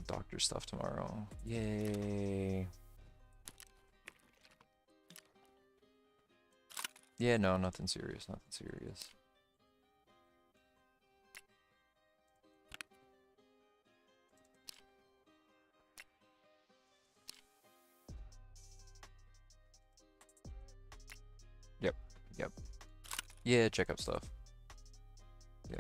doctor stuff tomorrow. Yay. Yeah, no, nothing serious, nothing serious. Yep, yep. Yeah, check up stuff. Yeah.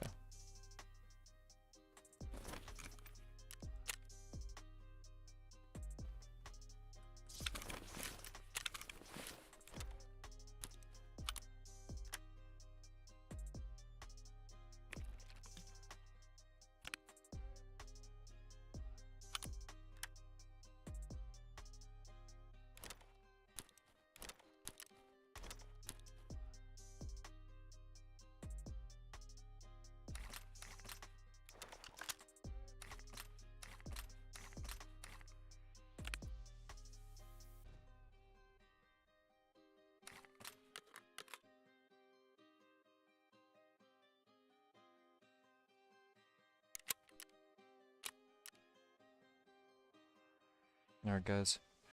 Alright, guys.